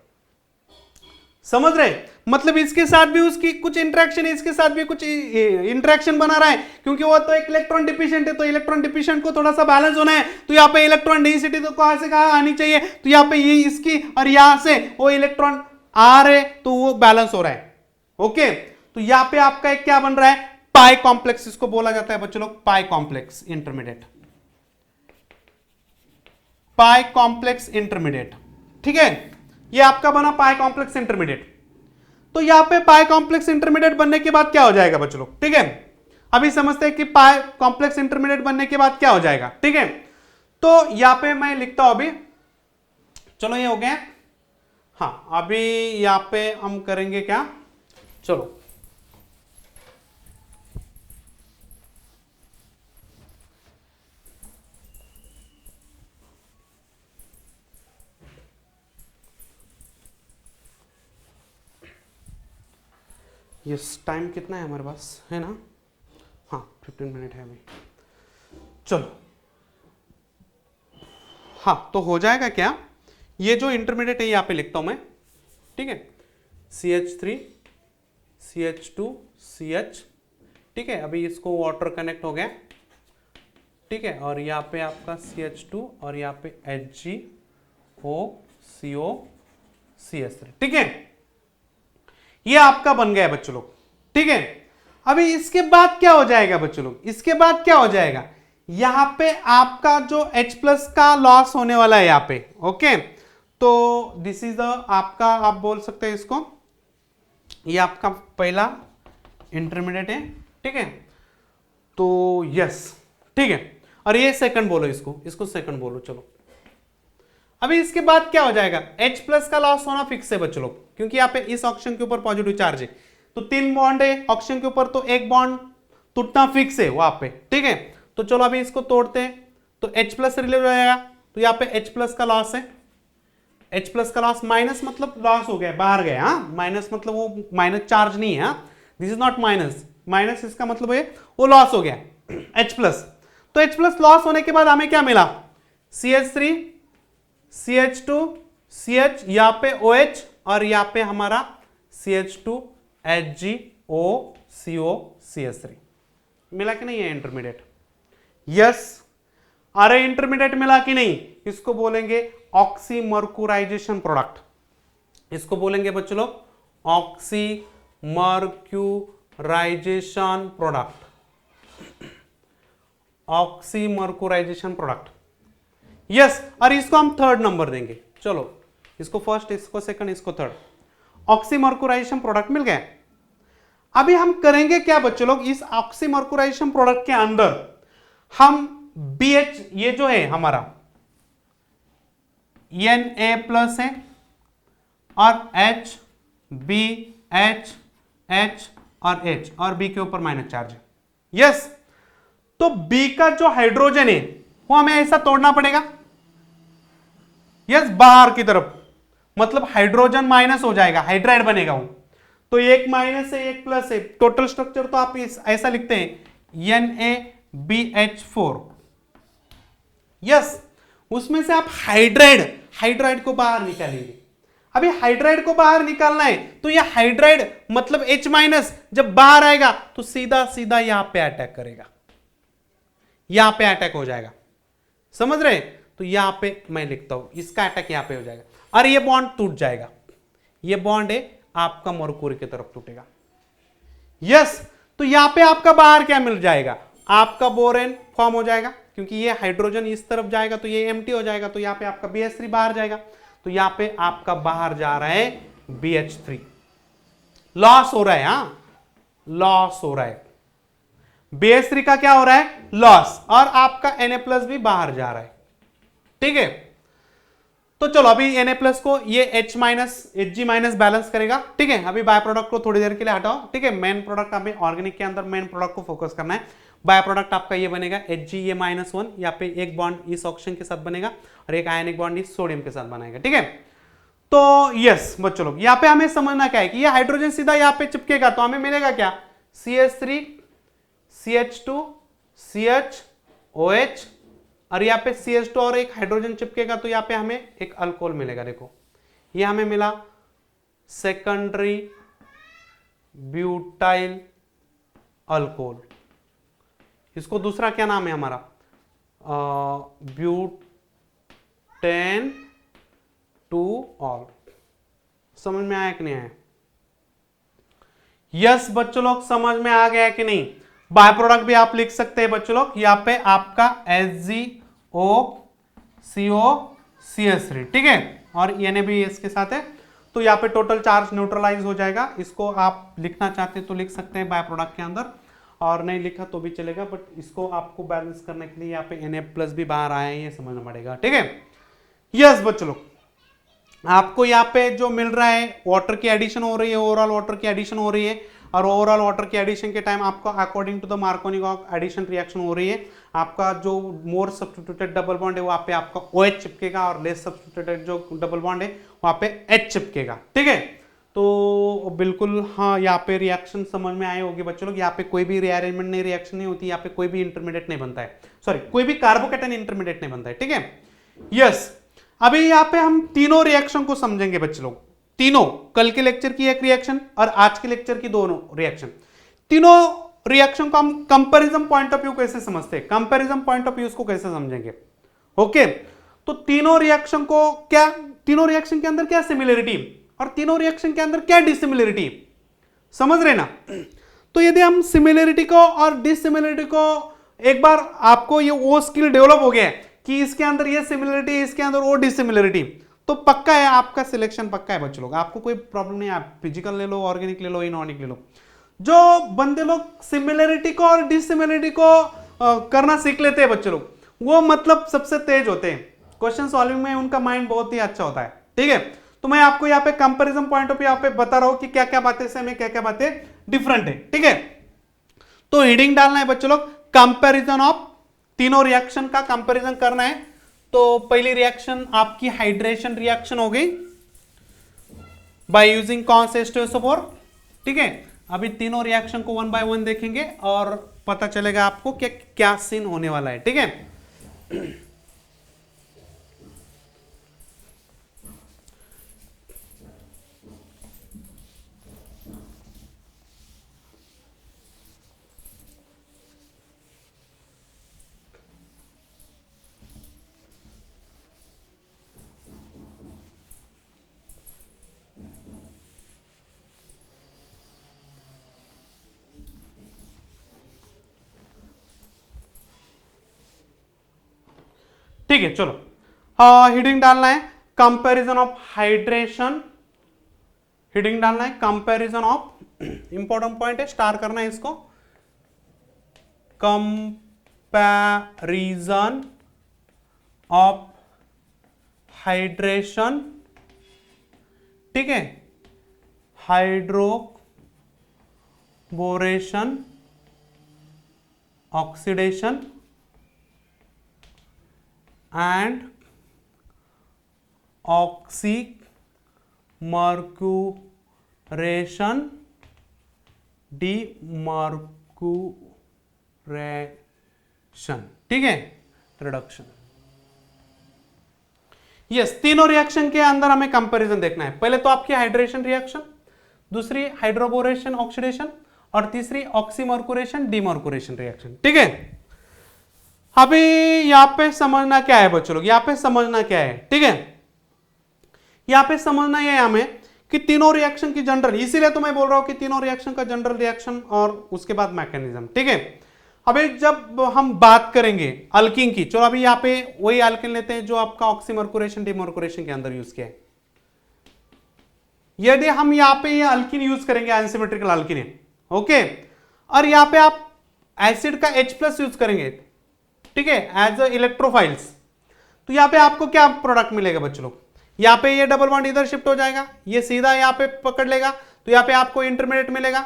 समझ रहे, मतलब इसके साथ भी उसकी कुछ इंटरेक्शन है, इसके साथ भी कुछ इंटरेक्शन बना रहा है, क्योंकि वो तो एक इलेक्ट्रॉन डिफिशिएंट है, तो इलेक्ट्रॉन डिफिशिएंट को थोड़ा सा बैलेंस होना है, तो यहाँ पे इलेक्ट्रॉन डेंसिटी तो कहां से कहां आनी चाहिए, तो यहाँ पे ये इसकी और यहां से वो इलेक्ट्रॉन आ रहे, तो वो बैलेंस हो रहा है। ओके, तो यहाँ पे आपका एक क्या बन रहा है, पाई कॉम्प्लेक्स, इसको बोला जाता है बच्चों लोग पाई कॉम्प्लेक्स इंटरमीडिएट, पाई कॉम्प्लेक्स इंटरमीडिएट। ठीक है, ये आपका बना पाई कॉम्प्लेक्स इंटरमीडिएट। तो यहां पे पाई कॉम्प्लेक्स इंटरमीडिएट बनने के बाद क्या हो जाएगा बच्चों लोग, ठीक है, अभी समझते हैं कि पाई कॉम्प्लेक्स इंटरमीडिएट बनने के बाद क्या हो जाएगा। ठीक है, तो यहां पे मैं लिखता हूं अभी, चलो ये हो गया। हाँ, अभी यहां पे हम करेंगे क्या, चलो यस, टाइम कितना है हमारे पास, है ना, हाँ 15 मिनट है अभी, चलो। हाँ, तो हो जाएगा क्या, ये जो इंटरमीडिएट है यहाँ पे लिखता हूं मैं, ठीक है, CH3 CH2 CH, ठीक है, अभी इसको वाटर कनेक्ट हो गया, ठीक है, और यहाँ पे आपका CH2 और यहाँ पे HgO CO CH3, ठीक है, ये आपका बन गया बच्चों लोग। ठीक है, अभी इसके बाद क्या हो जाएगा बच्चों लोग, इसके बाद क्या हो जाएगा, यहां पे आपका जो H+ का लॉस होने वाला है यहां पे। ओके, तो दिस इज द आपका, आप बोल सकते हैं इसको, ये आपका पहला इंटरमीडिएट है, ठीक है, तो यस, ठीक है, और ये सेकंड बोलो, इसको सेकंड बोलो। चलो, अभी इसके बाद क्या हो जाएगा, H+ का लॉस होना फिक्स है बच्चों लोग, क्योंकि यहाँ पे इस ऑक्सीजन के ऊपर पॉजिटिव चार्ज है, तो 3 बॉन्ड है ऑक्सीजन के ऊपर, तो एक बॉन्ड टूटना फिक्स है वहां पे। ठीक है, तो चलो अभी इसको तोड़ते हैं, तो H+ रिलीव हो जाएगा, तो यहाँ पे H+ का लॉस है, H+ का लॉस, माइनस मतलब लॉस हो गया, बाहर गया, हाँ, माइनस मतलब वो माइनस चार्ज नहीं है, this is not minus, minus इसका मतलब है वो लॉस हो गया H+। तो H+ लॉस होने के बाद हमें क्या मिला, CH3 CH2 CH, यहां पे OH और यहां पे हमारा CH2 HgO CO CH3 मिला कि नहीं है इंटरमीडिएट, यस, अरे इंटरमीडिएट मिला कि नहीं, इसको बोलेंगे ऑक्सीमर्क्यूराइजेशन प्रोडक्ट, इसको बोलेंगे बच्चों लोग ऑक्सीमर्क्यूराइजेशन प्रोडक्ट, ऑक्सीमर्क्यूराइजेशन प्रोडक्ट, यस, और इसको हम थर्ड नंबर देंगे। चलो, इसको फर्स्ट, इसको सेकंड, इसको थर्ड, ऑक्सीमर्क्यूराइजेशन प्रोडक्ट मिल गया। अभी हम करेंगे क्या बच्चों लोग, इस ऑक्सीमर्क्यूराइजेशन प्रोडक्ट के अंदर हम BH, ये जो है हमारा Na+ है और H B H H और H और B के ऊपर माइनस चार्ज है, यस, तो B का जो हाइड्रोजन है वो हमें ऐसा तोड़ना पड़ेगा, यस, बाहर की तरफ, मतलब हाइड्रोजन माइनस हो जाएगा, हाइड्राइड बनेगा वो, तो एक माइनस है एक प्लस है, टोटल स्ट्रक्चर तो आप ऐसा लिखते हैं NaBH4, यस, उसमें से आप हाइड्राइड को बाहर निकालेंगे। अभी हाइड्राइड को बाहर निकालना है, तो ये हाइड्राइड मतलब H- जब बाहर आएगा तो सीधा सीधा यहां पे अटैक करेगा, यहां पे अटैक हो जाएगा, समझ रहे, तो यहां पे मैं लिखता हूं, इसका अटैक यहां पे हो जाएगा और ये बॉन्ड टूट जाएगा, ये बॉन्ड है आपका मरकुरी की तरफ टूटेगा, यस, तो यहां पे आपका बाहर क्या मिल जाएगा, आपका बोरेन फॉर्म हो जाएगा, क्योंकि ये हाइड्रोजन इस तरफ जाएगा तो ये एम्प्टी हो जाएगा, तो यहां पे आपका BH3 बाहर जाएगा, तो यहां पे आपका बाहर जा रहा है BH3, लॉस हो रहा है, लॉस हो रहा है, BH3 का क्या हो रहा है, लॉस, और आपका Na+ भी बाहर जा रहा है। ठीक है, तो चलो अभी Na+ को ये Hg- बैलेंस करेगा। ठीक है, अभी बाय प्रोडक्ट को थोड़ी देर के लिए हटाओ। ठीक है, मेन प्रोडक्ट हमें ऑर्गेनिक के अंदर मेन प्रोडक्ट को फोकस करना है। बाय प्रोडक्ट आपका ये बनेगा Hg(a-1), यहाँ पे एक बॉन्ड इस ऑक्सीजन के साथ बनेगा और एक आयनिक बॉन्ड इस सोडियम के साथ बनाएगा। ठीक है, तो यस बच्चों लोग, यहाँ पे हमें समझना क्या है कि ये हाइड्रोजन सीधा यहाँ पे चिपकेगा तो हमें मिलेगा क्या, CH3 CH2 CHOH, और यहाँ पे CH2 और एक हाइड्रोजन चिपकेगा तो यहाँ पे हमें एक अल्कोहल मिलेगा। देखो ये हमें मिला सेकेंडरी ब्यूटाइल अल्कोहल, इसको दूसरा क्या नाम है हमारा, ब्यूटेन टू ऑल। समझ में आया कि नहीं आया? यस बच्चों लोग, समझ में आ गया कि नहीं? बाय प्रोडक्ट भी आप लिख सकते हैं बच्चों लोग, यहाँ पे आपका HgOCO(CH3), ठीक है, और Na भी इसके साथ है, तो यहाँ पे टोटल चार्ज न्यूट्रलाइज हो जाएगा। इसको आप लिखना चाहते हैं तो लिख सकते हैं बाय प्रोडक्ट के अंदर, और नहीं लिखा तो भी चलेगा, बट इसको आपको बैलेंस करने के लिए यहाँ पे Na+ भी बाहर आया है, ये समझना पड़ेगा। ठीक है, यस बच्चों लोग, आपको यहाँ पे जो मिल रहा है वाटर की एडिशन हो रही है, ओवरऑल वाटर की एडिशन हो रही है, और ओवरऑल वाटर की एडिशन के टाइम आपको according to the Markovnikov addition reaction हो रही है, आपका जो मोर सब्स्टिट्यूटेड डबल बॉन्ड है वहां पे आपका OH चिपकेगा, और लेस सब्स्टिट्यूटेड जो डबल बॉन्ड है वहां पे H चिपकेगा। ठीक है, तो बिल्कुल हाँ, यहाँ पे रिएक्शन समझ में आए होगी बच्चों लोग। यहाँ पे कोई भी रीअरेंजमेंट नहीं, रिएक्शन नहीं होती, यहाँ पे कोई भी इंटरमीडिएट नहीं बनता है, सॉरी कोई भी कार्बोकेटन इंटरमीडिएट नहीं बनता है। ठीक है, यस, अभी यहाँ पे हम तीनों रिएक्शन को समझेंगे बच्चे लोग, तीनों, कल के लेक्चर की एक रिएक्शन और आज के लेक्चर की दोनों रिएक्शन, तीनों रिएक्शन को हम कंपैरिजन पॉइंट ऑफ व्यू कैसे समझते हैं, कंपैरिजन पॉइंट ऑफ व्यू को कैसे समझेंगे। ओके, तो तीनों रिएक्शन को क्या, तीनों रिएक्शन के अंदर क्या सिमिलरिटी और तीनों रिएक्शन के अंदर क्या डिसिमिलरिटी, समझ रहे ना? तो यदि हम सिमिलरिटी को और डिसिमिलरिटी को, एक बार आपको ये वो स्किल डेवलप हो गया कि इसके अंदर ये सिमिलरिटी, इसके अंदर वो डिसिमिलरिटी, तो पक्का है आपका सिलेक्शन, पक्का है बच्चों लोग, आपको कोई प्रॉब्लम नहीं है, आप फिजिकल ले लो, ऑर्गेनिक ले लो, इनऑर्गेनिक ले लो। जो बंदे लोग सिमिलरिटी को और डिसिमिलरिटी को करना सीख लेते हैं बच्चे लोग, वो मतलब सबसे तेज होते हैं क्वेश्चन सॉल्विंग में, उनका माइंड बहुत ही अच्छा होता है। ठीक है, तो मैं आपको यहाँ पे कंपैरिजन पॉइंट ऑफ व्यू यहाँ पे बता रहा हूं कि क्या क्या बातें सेम है, क्या क्या बातें डिफरेंट है। ठीक है, तो हेडिंग डालना है बच्चों लोग, कंपैरिजन ऑफ, तीनों रिएक्शन का कंपैरिजन करना है। तो पहली रिएक्शन आपकी हाइड्रेशन रिएक्शन हो गई बाय यूजिंग कौन से H2SO4। ठीक है, अभी तीनों रिएक्शन को 1 बाय 1 देखेंगे और पता चलेगा आपको कि क्या सीन होने वाला है। ठीक है, ठीक है, चलो हेडिंग डालना है कंपैरिजन ऑफ हाइड्रेशन, हेडिंग डालना है कंपैरिजन ऑफ, इंपॉर्टेंट पॉइंट है, स्टार करना है इसको, कंपैरिजन ऑफ हाइड्रेशन। ठीक है, hydroboration, oxidation and oxymercuration, demercuration। ठीक है, रिडक्शन। यस, तीनों रिएक्शन के अंदर हमें कंपैरिजन देखना है। पहले तो आपकी हाइड्रेशन रिएक्शन, दूसरी हाइड्रोबोरेशन ऑक्सीडेशन, और तीसरी ऑक्सीमर्कुरेशन डीमर्कुरेशन रिएक्शन। ठीक है, अभी यहां पे समझना क्या है बच्चों लोग, यहां पे समझना क्या है। ठीक है, यहां पे समझना है हमें कि तीनों रिएक्शन की जनरल, इसीलिए तो मैं बोल रहा हूं कि तीनों रिएक्शन का जनरल रिएक्शन और उसके बाद मैकेनिज्म। ठीक है, अभी जब हम बात करेंगे अल्किन की, चलो अभी यहाँ पे वही अल्किन लेते हैं जो आपका ऑक्सीमर्कुरेशन डिमर्कुरेशन के अंदर यूज किया है। यदि हम यहाँ पे ये अल्किन यूज करेंगे, अनसिमेट्रिकल अल्किन है, ओके, और यहाँ पे आप एसिड का H+ यूज करेंगे, ठीक है, एज अ इलेक्ट्रोफाइल्स, तो यहाँ पे आपको क्या प्रोडक्ट मिलेगा बच्चों लोग? यहाँ पे ये डबल बॉन्ड इधर शिफ्ट हो जाएगा, ये सीधा यहाँ पे पकड़ लेगा, तो यहाँ पे आपको इंटरमीडिएट मिलेगा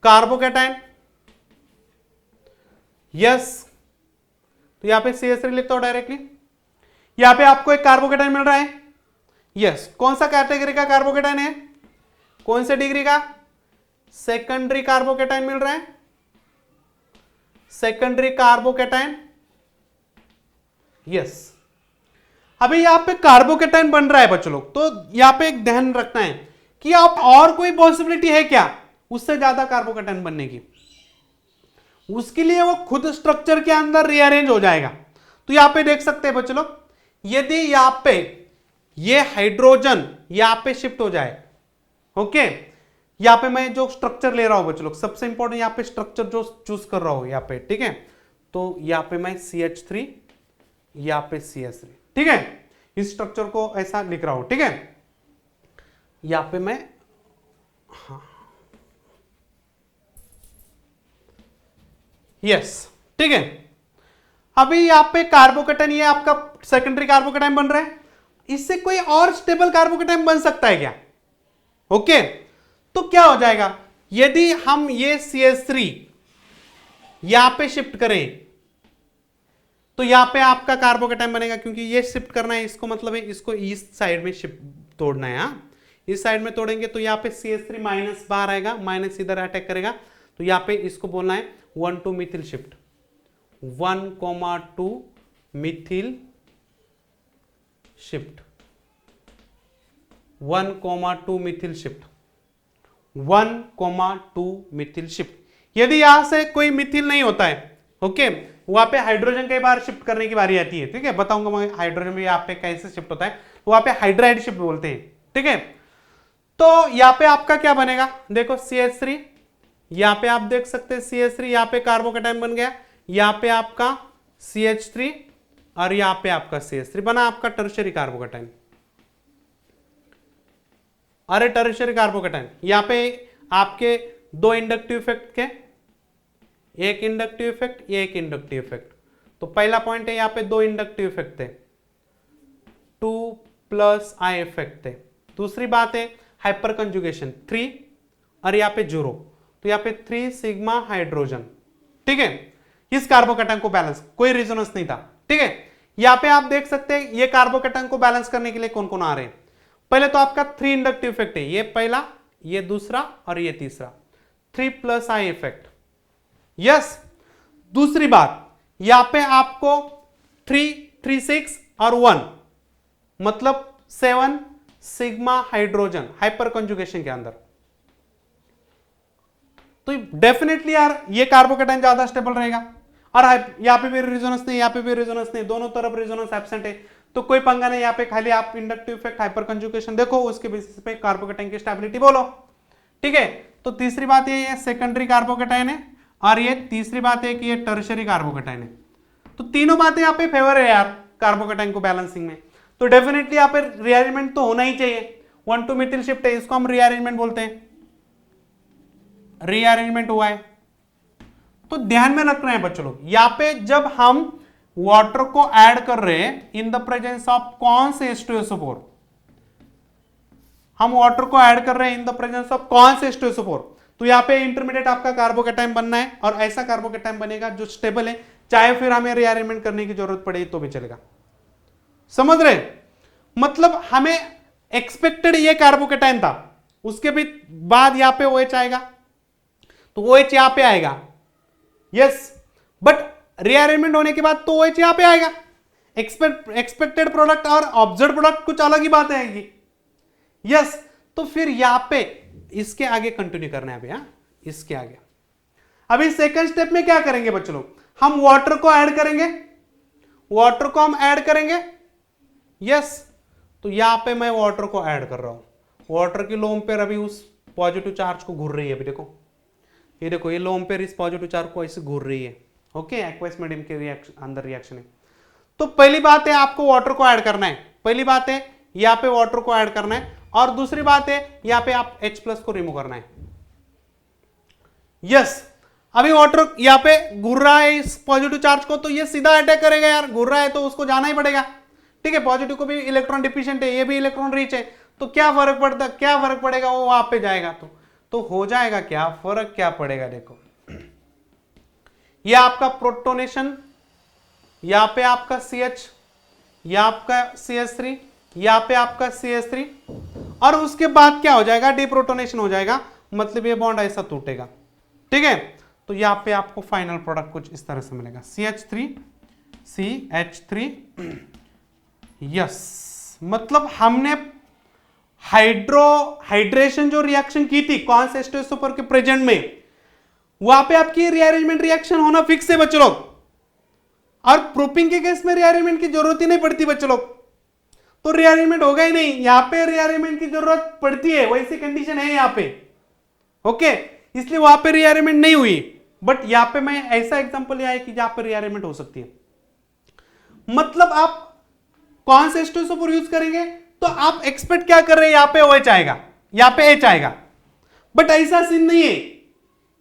कार्बोकैटायन, यस, तो यहाँ पे CH3 लिखता हूं डायरेक्टली। यहाँ पे आपको एक कार्बोकैटायन मिल रहा है, यस, कौन सा कैटेगरी का कार्बोकैटायन है? कौन से डिग्री का? सेकेंडरी कार्बोकैटायन मिल रहा है, सेकेंडरी कार्बोकैटायन, यस। अभी यहां पे कार्बोकैटायन बन रहा है बच्चों लोग, तो यहां पे एक ध्यान रखना है कि आप और कोई पॉसिबिलिटी है क्या उससे ज्यादा कार्बोकैटायन बनने की? उसके लिए वो खुद स्ट्रक्चर के अंदर रीअरेंज हो जाएगा। तो यहां पे देख सकते हैं बच्चों लोग, यदि यहां पे ये हाइड्रोजन यहां पे शिफ्ट हो जाए, ओके, यहां पे मैं जो स्ट्रक्चर ले रहा हूं बच्चों लोग, सबसे इंपॉर्टेंट यहां पे स्ट्रक्चर जो चूज कर रहा हूं यहां पे, ठीक है, तो यहां पे मैं CH3, यहां पे CH3, ठीक है, इस स्ट्रक्चर को ऐसा लिख रहा हूं, ठीक है, यहां पे मैं, हाँ, यस, ठीक है। अभी यहां पे कार्बोकैटायन, ये आपका सेकेंडरी कार्बोकैटायन बन रहा है, इससे कोई और स्टेबल कार्बोकैटायन बन सकता है क्या? ओके, तो क्या हो जाएगा यदि हम ये CH3 यहां पे शिफ्ट करें, तो यहां पे आपका कार्बोकैटायन बनेगा, क्योंकि ये शिफ्ट करना है, इसको मतलब है इसको ईस्ट साइड में शिफ्ट तोड़ना है, हाँ, इस साइड में तोड़ेंगे तो यहां पे CH3 माइनस बाहर आएगा, माइनस इधर अटैक करेगा, तो यहां पे इसको बोलना है 1,2 Mithil shift, 1,2 Mithil shift, 1,2 Mithil shift, 1,2 Mithil shift. यदि यहां से कोई मिथिल नहीं होता है, ओके, वहां पे हाइड्रोजन कई बार शिफ्ट करने की बारी आती है, ठीक है, बताऊंगा मैं हाइड्रोजन में यहाँ पे कैसे शिफ्ट होता है, तो वहां पे हाइड्राइड शिफ्ट बोलते हैं, ठीक है। तो यहाँ पे आपका क्या बनेगा, देखो CH3, यहाँ पे आप देख सकते हैं CH3, यहाँ पे कार्बोकैटायन बन गया, यहाँ पे आपका CH3 और यहाँ पे आपका CH3 बना आपका टर्शियरी कार्बोकैटायन। अरे टर्शियरी कार्बोकैटायन, यहाँ पे आपके दो इंडक्टिव इफेक्ट के, एक इंडक्टिव इफेक्ट, एक इंडक्टिव इफेक्ट। तो पहला पॉइंट है, यहाँ पे दो इंडक्टिव इफेक्ट थे, 2+I इफेक्ट थे। दूसरी बात है हाइपर कंजुगेशन 3 और यहाँ पे 0, तो यहाँ पे 3 सिग्मा हाइड्रोजन, ठीक है, इस कार्बोकैटायन को बैलेंस, कोई रेजोनेंस नहीं था, ठीक है। यहाँ पे आप देख सकते हैं ये कार्बोकैटायन को बैलेंस करने के लिए कौन कौन आ रहे हैं। पहले तो आपका 3 इंडक्टिव इफेक्ट है, ये पहला, ये दूसरा और ये तीसरा, 3+I इफेक्ट, यस। दूसरी बात, यहां पे आपको 3, 3, 6 और 1 मतलब 7 सिग्मा हाइड्रोजन हाइपर कंजुगेशन के अंदर, तो डेफिनेटली यार ये कार्बोकैटायन ज्यादा स्टेबल रहेगा। और यहां पे भी रेजोनेंस नहीं, यहां पे भी रेजोनेंस नहीं, दोनों तरफ रेजोनेंस एब्सेंट है, तो कोई पंगा नहीं, यहाँ पे खाली आप इंडक्टिव इफेक्ट हाइपर कंजुगेशन देखो, उसके बेसिस पे कार्बोकैटायन की स्टेबिलिटी बोलो, ठीक है। तो तीसरी बात ये सेकेंडरी कार्बोकैटायन है, और ये तीसरी बात है कि ये टर्शियरी कार्बोकैटायन है। तो तीनों बातें यहाँ पे फेवर है यार कार्बोकैटायन को बैलेंसिंग में, तो डेफिनेटली यहाँ पे रीअरेंजमेंट तो होना ही चाहिए। 1,2 मिथिल शिफ्ट है, इसको हम रीअरेंजमेंट बोलते हैं, रीअरेंजमेंट हुआ है। तो ध्यान में रखना है बच्चों लोग, यहाँ पे जब हम वाटर को ऐड कर रहे हैं इन द प्रेजेंस ऑफ कौन से H2SO4, हम वाटर को ऐड कर रहे हैं इन द प्रेजेंस ऑफ कौन से H2SO4, तो यहाँ पे इंटरमीडिएट आपका कार्बोकैटायन बनना है, और ऐसा कार्बोकैटायन बनेगा जो स्टेबल है, चाहे फिर हमें रीअरेंजमेंट करने की जरूरत पड़े तो भी चलेगा। समझ रहे, मतलब हमें एक्सपेक्टेड ये कार्बोकैटायन था, उसके भी बाद यहाँ पे OH आएगा, तो OH यहाँ पे आएगा, यस, बट रीअरेंजमेंट होने के बाद तो OH यहाँ पे आएगा। एक्सपेक्टेड प्रोडक्ट और ऑब्जर्व प्रोडक्ट कुछ अलग ही बात आएगी, यस। तो फिर यहां पे इसके आगे कंटिन्यू करना है अभी, हाँ, इसके आगे। अभी सेकंड स्टेप में क्या करेंगे बच्चों लोग, हम वाटर को ऐड करेंगे, वाटर को हम ऐड करेंगे, यस। तो यहां पे मैं वाटर को ऐड कर रहा हूं, वाटर की लोन पे अभी उस पॉजिटिव चार्ज को घूर रही है, अभी देखो ये देखो, ये लोन पेयर इस पॉजिटिव चार्ज को ऐसे घूर रही है। ओके, एक्वस मीडियम के रिएक्शन अंदर रिएक्शन है। तो पहली बात है आपको वाटर को ऐड करना है, पहली बात है यहाँ पे वाटर को ऐड करना है, और दूसरी बात है यहाँ पे आप H+ को रिमूव करना है। यस, अभी वाटर यहाँ पे घूर रहा है इस पॉजिटिव चार्ज को, तो ये सीधा अटैक करेगा यार, घूर रहा है तो उसको जाना ही पड़ेगा। ठीक है, पॉजिटिव को भी इलेक्ट्रॉन डिफिशिएंट है, ये भी इलेक्ट्रॉन रिच है, तो क्या फर्क पड़ता, क्या फर्क पड़ेगा, वो वहां पे जाएगा तो हो जाएगा, क्या फर्क क्या पड़ेगा। देखो, ये आपका प्रोटोनेशन, यहां पे आपका CH, यहां आपका CH3, यहां पे आपका CH3, और उसके बाद क्या हो जाएगा, डिप्रोटोनेशन हो जाएगा, मतलब ये बॉन्ड ऐसा टूटेगा। ठीक है, तो यहां पे आपको फाइनल प्रोडक्ट कुछ इस तरह से मिलेगा, CH3 CH3। यस, मतलब हमने हाइड्रेशन जो रिएक्शन की थी कौन से स्टेज सुपर के प्रेजेंट में, वहां पे आपकी रीअरेंजमेंट रिएक्शन होना फिक्स है बच्चे लोग, और प्रूफिंग के केस में रीअरेंजमेंट की जरूरत ही नहीं पड़ती बच्चे लोग, तो रीअरेंजमेंट होगा ही नहीं। यहां पे रीअरेंजमेंट की जरूरत पड़ती है, वैसी कंडीशन है यहां पे। ओके, इसलिए वहां पे रीअरेंजमेंट नहीं हुई, बट यहां पे मैं ऐसा एग्जांपल लिया है कि जहां पे रीअरेंजमेंट हो सकती है। मतलब आप कौन से स्टेज सुपर यूज करेंगे, तो आप एक्सपेक्ट क्या कर रहे हैं, यहां पे OH आएगा, यहां पे H आएगा, बट ऐसा सीन नहीं है।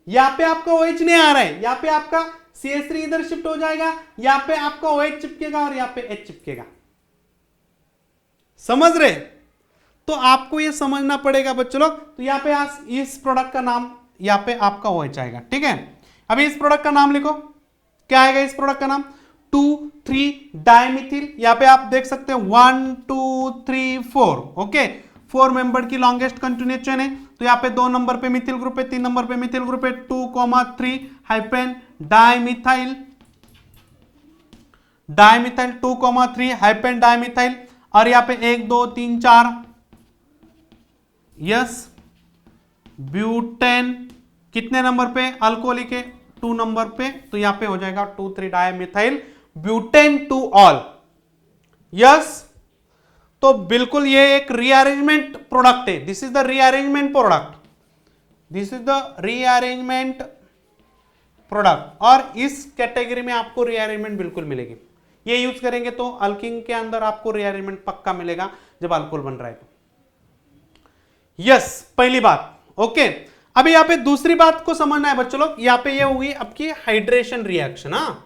यहां पे आपका OH नहीं आ रहा है, यहां पे आपका CH3 इधर शिफ्ट हो जाएगा, यहां पे आपका OH चिपकेगा और यहां पे H चिपकेगा। समझ रहे, तो आपको ये समझना पड़ेगा बच्चों लोग। तो यहां पे इस प्रोडक्ट का नाम, यहां पे आपका OH आएगा। ठीक है, अभी इस प्रोडक्ट का नाम लिखो, क्या आएगा इस प्रोडक्ट का नाम, 2,3 डाइमिथिल। यहां पे आप देख सकते हैं 1 2 3 4। ओके, 4 मेंबर की लॉन्गेस्ट कंटिन्यूस चेन है, तो यहां पे 2 नंबर पे मिथिल ग्रुप है, 3 नंबर पे मिथिल ग्रुप है, 2,3 हाइपेन डाइमिथाइल, 2,3 हाइपेन डाइमिथाइल, और यहां पे 1 2 3 4 यस ब्यूटेन, कितने नंबर पे अल्कोहलिक है, 2 नंबर पे, तो यहां पे हो जाएगा 2,3 डाइमिथाइल ब्यूटेन 2 ऑल। यस, तो बिल्कुल ये एक रीअरेंजमेंट प्रोडक्ट है, this is the rearrangement product, this is the rearrangement product, और इस कैटेगरी में आपको रीअरेंजमेंट बिल्कुल मिलेगी। ये यूज करेंगे तो अल्किन के अंदर आपको रीअरेंजमेंट पक्का मिलेगा जब अल्कोहल बन रहा है तो। यस, पहली बात। ओके, अभी यहां पे दूसरी बात को समझना है बच्चों लोग, यहां पे ये हुई आपकी हाइड्रेशन रिएक्शन। हाँ,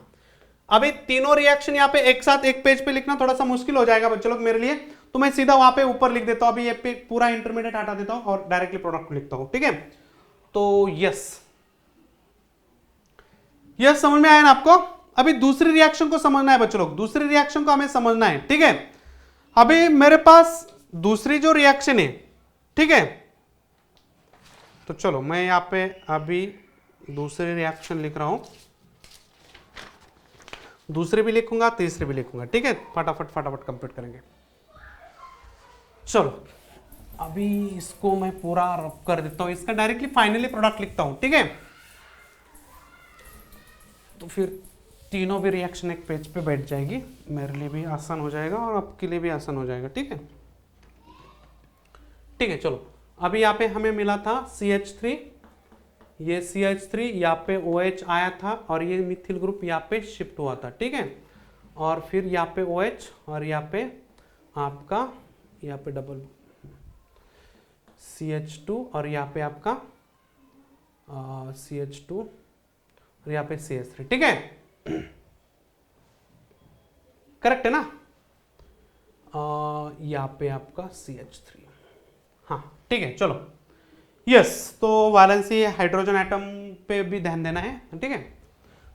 अभी तीनों रिएक्शन यहां पे एक साथ एक पेज पे लिखना थोड़ा सा मुश्किल हो जाएगा बच्चों लोग मेरे लिए, तो मैं सीधा वहां पे ऊपर लिख देता हूं। अभी ये पे पूरा इंटरमीडिएट हटा देता हूं और डायरेक्टली प्रोडक्ट को लिखता हूं। ठीक है, तो यस समझ में आया ना आपको। अभी दूसरी रिएक्शन को समझना है बच्चों लोग, दूसरी रिएक्शन को हमें समझना है। ठीक है, अभी मेरे पास दूसरी जो रिएक्शन है, ठीक है, तो चलो मैं यहां पे अभी दूसरी रिएक्शन लिख रहा हूं, दूसरी भी लिखूंगा, तीसरी भी लिखूंगा। ठीक है, फटाफट कंप्लीट करेंगे। चलो अभी इसको मैं पूरा रब कर देता हूं, इसका डायरेक्टली फाइनली प्रोडक्ट लिखता हूं। ठीक है, तो फिर तीनों भी रिएक्शन एक पेज पे बैठ जाएगी, मेरे लिए भी आसान हो जाएगा और आपके लिए भी आसान हो जाएगा। ठीक है, चलो अभी यहाँ पे हमें मिला था CH3, ये CH3 यहाँ पे OH आया था और ये मिथिल ग्रुप यहाँ पे शिफ्ट हुआ था। ठीक है, और फिर यहाँ पे OH और यहाँ पे आपका यहाँ पे डबल CH2 और यहाँ पे आपका CH2 और यहाँ पे CH3। ठीक है, करेक्ट है ना। यहाँ पे आपका CH3। हाँ ठीक है, चलो यस, तो वैलेंसी हाइड्रोजन एटम पे भी ध्यान देना है। ठीक है,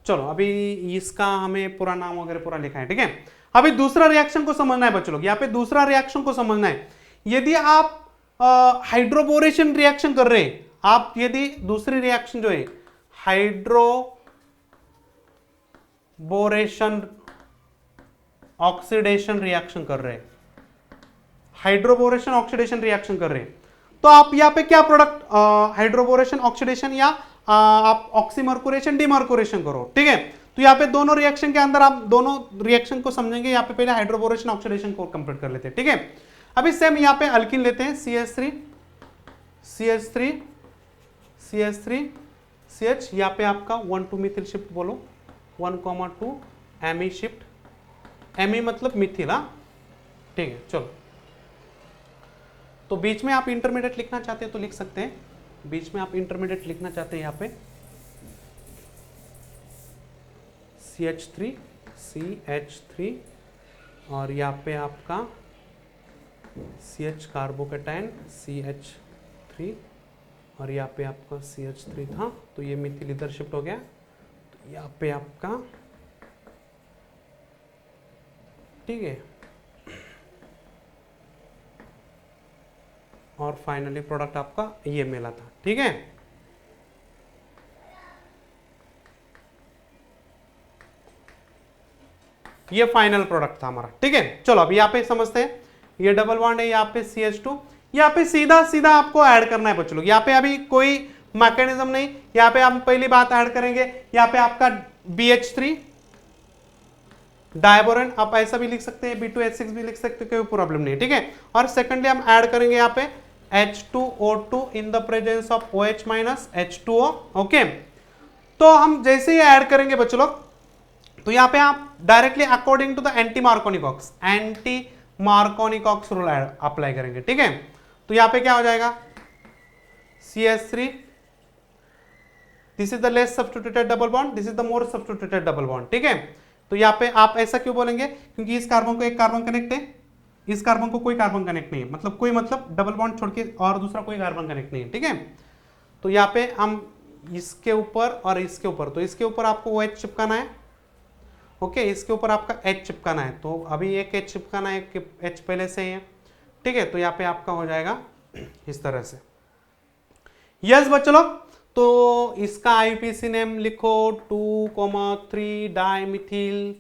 चलो अभी इसका हमें पूरा नाम वगैरह पूरा लिखा है। ठीक है, अभी दूसरा रिएक्शन को समझना है बच्चों लोग, यहाँ पे दूसरा रिएक्शन को समझना है। यदि आप हाइड्रोबोरेशन रिएक्शन कर रहे हैं, आप यदि दूसरी रिएक्शन जो है हाइड्रोबोरेशन ऑक्सीडेशन रिएक्शन कर रहे हैं, हाइड्रोबोरेशन ऑक्सीडेशन रिएक्शन कर रहे हैं, तो आप यहाँ पे क्या प्रोडक्ट हाइड्रोबोरेशन ऑक्सीडेशन या आप ऑक्सीमर्कुरेशन डिमर्कुरेशन करो। ठीक है, तो यहाँ पे दोनों रिएक्शन के अंदर आप दोनों रिएक्शन को समझेंगे। यहाँ पे पहले हाइड्रोबोरेशन ऑक्सीडेशन को कंप्लीट कर लेते हैं। ठीक है, अभी सेम यहाँ पे अल्किन लेते हैं, CH3 CH, यहाँ पे आपका 1,2 मिथिल शिफ्ट बोलो, 1,2 एमी शिफ्ट, एमी मतलब मिथिल, हाँ ठीक है। चलो, तो बीच में आप इंटरमीडिएट लिखना चाहते हैं तो लिख सकते हैं, बीच में आप इंटरमीडिएट लिखना चाहते हैं यहाँ पे CH3, CH3, और यहाँ पे आपका CH कार्बोकेटाइन CH3, और यहाँ पे आपका CH3 था, तो ये मिथिल इधर शिफ्ट हो गया, तो यहाँ पे आपका, ठीक है, और फाइनली प्रोडक्ट आपका ये मिला था, ठीक है। ये फाइनल प्रोडक्ट था हमारा, ठीक है। चलो अब यहाँ पे समझते हैं, ये डबल बॉन्ड है, यहाँ पे CH2, यहाँ पे सीधा सीधा आपको ऐड करना है बच्चों लोग, यहाँ पे अभी कोई मैकेनिज्म नहीं, यहाँ पे हम पहली बात ऐड करेंगे, यहाँ पे आपका BH3 डायबोरेन, आप ऐसा भी लिख सकते हैं, B2H6 भी लिख सकते हैं, कोई प्रॉब्लम नहीं, ठीक है। और सेकेंडली हम ऐड करेंगे यहाँ पे H2O2 in the presence of OH minus H2O, okay. तो हम जैसे ही ऐड करेंगे बच्चों लोग, तो यहाँ पे आप directly according to the anti Markovnikov rule apply करेंगे, ठीक है। तो यहाँ पे क्या हो जाएगा, CH3, this is the less substituted double bond, this is the more substituted double bond, ठीक है। तो यहाँ पे आप ऐसा क्यों बोलेंगे, क्योंकि इस कार्बन को एक कार्बन कनेक्ट है, इस कार्बन को कोई कार्बन कनेक्ट नहीं है, मतलब कोई, मतलब डबल बॉन्ड छोड़ के और दूसरा कोई कार्बन कनेक्ट नहीं है, ठीक है। तो यहाँ पे हम इसके ऊपर और इसके ऊपर, तो इसके ऊपर आपको OH चिपकाना है, ओके, इसके ऊपर आपका H चिपकाना है, तो अभी एक H चिपकाना है, एक H पहले से ही है, ठीक है। तो यहाँ पे आपका हो जाएगा इस तरह से, यस बच्चों लोग। तो इसका IUPAC नेम लिखो 2,3 डाइमिथिल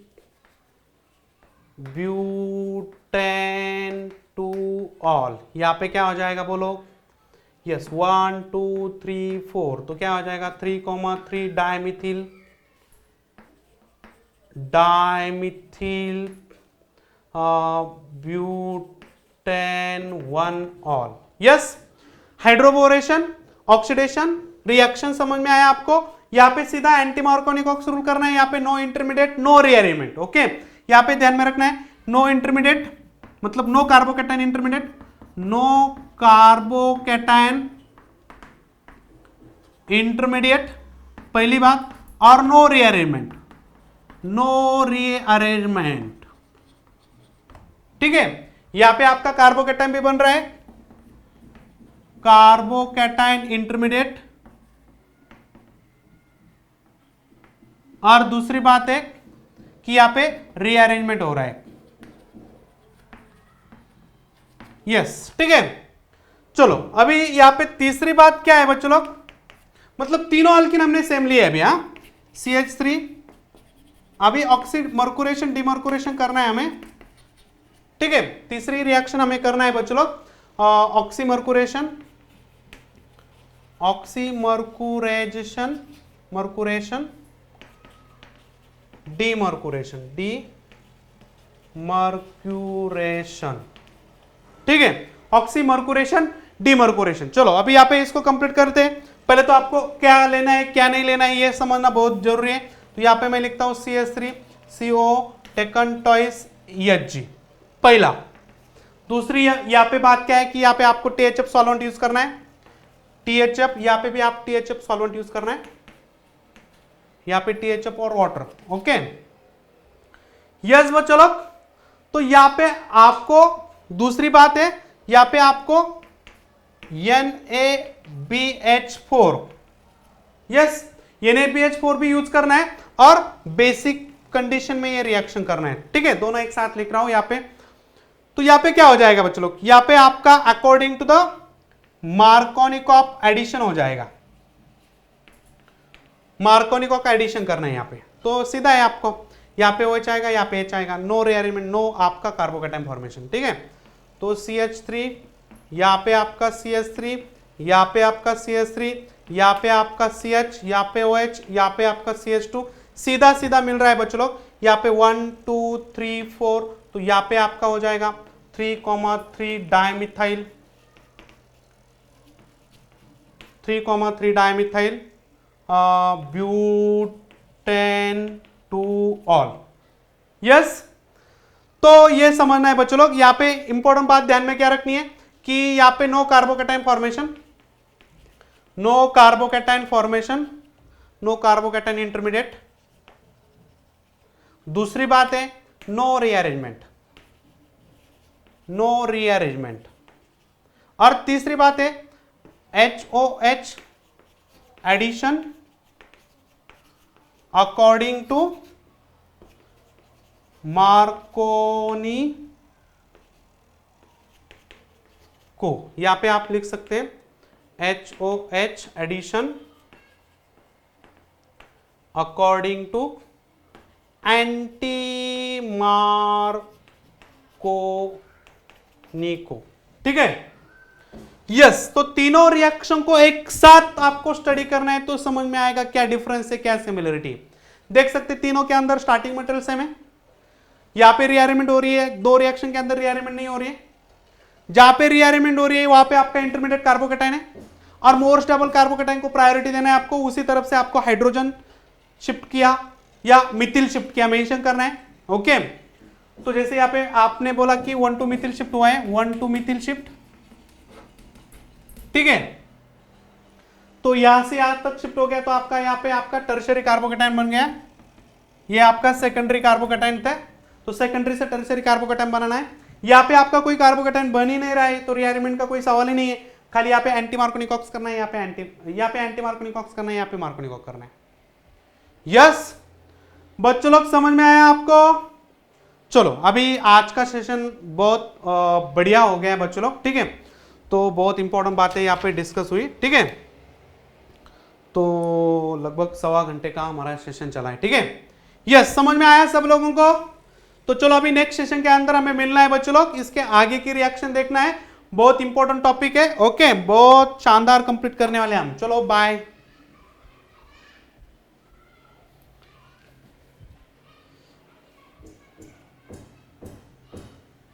ब्यूटेन टू ऑल, यहाँ पे क्या हो जाएगा बोलो, यस 1 2 3 4, तो क्या हो जाएगा 3,3 dimethyl butan 1 ol, yes. Hydroboration, oxidation, reaction समझ में आया आपको। यहाँ पे सीधा एंटी मार्कोनी-कॉक्स रूल करना है, यहाँ पे no intermediate no rearrangement, okay. यहाँ पे ध्यान में रखना है, नो इंटरमीडिएट मतलब no carbocation intermediate, no carbocation intermediate पहली बात, और नो रीअरेंजमेंट, नो रीअरेंजमेंट, ठीक है। यहां पे आपका कार्बोकैटायन भी बन रहा है, कार्बोकैटायन इंटरमीडिएट, और दूसरी बात है कि यहां पे रीअरेंजमेंट हो रहा है, यस, ठीक है। चलो अभी यहां पे तीसरी बात क्या है बच्चों लोग, मतलब तीनों अल्किन हमने सेम लिए अभी, हाँ CH3, अभी ऑक्सीड मर्कुरेशन डिमर्कुरेशन करना है हमें, ठीक है। तीसरी रिएक्शन हमें करना है बच्चों लोग, ऑक्सीमर्कुरेशन, ऑक्सीमर्कुरेशन, मर्कुरेशन, डीमर्कुरेशन, डीमर्क्यूरेशन, ठीक है। ऑक्सीमर्कुरेशन, डीमर्कुरेशन। चलो अभी यहाँ पे इसको कंप्लीट करते हैं। पहले तो आपको क्या लेना है क्या नहीं लेना है ये समझना बहुत जरूरी है। तो यहाँ पे मैं लिखता हूं CH3 CO taken toys EHG पहला। दूसरी यहाँ पे बात क्या है कि यहाँ पे आपको THF सॉल्वेंट यूज करना है, THF, यहाँ पे भी आप THF सॉल्वेंट यूज करना है, यहाँ पे THF और वाटर, ओके यस बच्चों लोग। तो यहाँ पे आपको दूसरी बात है, यहाँ पे आपको NaBH4, यस NaBH4 भी यूज करना है और बेसिक कंडीशन में ये रिएक्शन करना है, ठीक है। दोनों एक साथ लिख रहा हूं यहाँ पे। तो यहाँ पे क्या हो जाएगा बच्चों लोग, यहाँ पे आपका according to the Markovnikov addition हो जाएगा, मार्कोनिकॉफ एडिशन करना है यहाँ पे। तो सीधा है आपको, यहाँ पे OH आएगा, यहाँ पे H आएगा, नो रीअरेंजमेंट, नो आपका कार्बोकैटायन फॉर्मेशन, ठीक है। तो CH3, यहाँ पे आपका CH3, यहाँ पे आपका CH3, यहाँ पे आपका CH, यहाँ पे OH, यहाँ पे आपका CH2, सीधा सीधा मिल रहा है बच्चों लोग। यहाँ पे 1 2 3 4, तो यहाँ पे आपका हो जाएगा 3,3 dimethyl, 3,3 dimethyl, butane two all. Yes, तो ये समझना है बच्चों लोग। यहाँ पे इंपॉर्टेंट बात ध्यान में क्या रखनी है कि यहाँ पे no carbocation formation, no carbocation formation, no carbocation intermediate. दूसरी बात है नो रीअरेंजमेंट, नो रीअरेंजमेंट। और तीसरी बात है HOH addition according to Markovnikov को। यहां पे आप लिख सकते हैं HOH addition according to anti Markovnikov को। ठीक है, यस। तो तीनों रिएक्शन को एक साथ आपको स्टडी करना है तो समझ में आएगा क्या डिफरेंस है, क्या सिमिलरिटी। देख सकते तीनों के अंदर स्टार्टिंग मटेरियल सेम है, यहां पे रीअरेंजमेंट हो रही है, दो रिएक्शन के अंदर रीअरेंजमेंट नहीं हो रही है। जहां पे रीअरेंजमेंट हो रही है वहां पे आपका इंटरमीडिएट कार्बोकैटायन है और मोर स्टेबल कार्बोकैटायन को प्रायोरिटी देना है आपको। उसी तरफ से आपको हाइड्रोजन शिफ्ट किया या मिथिल शिफ्ट किया मेंशन करना है। ओके, तो जैसे यहाँ पे आपने बोला कि 1 to मिथिल शिफ्ट हुआ है, 1 to मिथिल शिफ्ट। ठीक है, तो यहां से यहां तक शिफ्ट हो गया तो आपका यहाँ पे आपका टर्शियरी कार्बोकैटायन बन गया। ये आपका सेकेंडरी कार्बोकैटायन था, तो सेकेंडरी से टर्शियरी कार्बोकैटायन बनाना है। यहाँ पे आपका कोई कार्बोकैटायन बन ही नहीं रहा है तो रीअरेंजमेंट का कोई सवाल ही नहीं है। खाली यहाँ पे एंटी मार्कोनी-कॉक्स करना है, यहाँ पे एंटी मार्कोनी-कॉक्स करना है, यहाँ पे मार्कोनी-कॉक्स करना है। यस बच्चों लोग, समझ में आया आपको? चलो, अभी आज का सेशन बहुत बढ़िया हो गया है बच्चों लोग। ठीक है, तो बहुत इंपॉर्टेंट बातें यहाँ पे डिस्कस हुई। ठीक है, तो लगभग 1.25 घंटे का हमारा सेशन चला है। ठीक है, यस, समझ में आया सब लोगों को? तो चलो अभी नेक्स्ट सेशन के अंदर हमें मिलना है बच्चों लोग, इसके आगे की रिएक्शन देखना है। बहुत इंपॉर्टेंट टॉपिक है। ओके, बहुत शानदार कंप्लीट करने वाले हम। चलो बाय।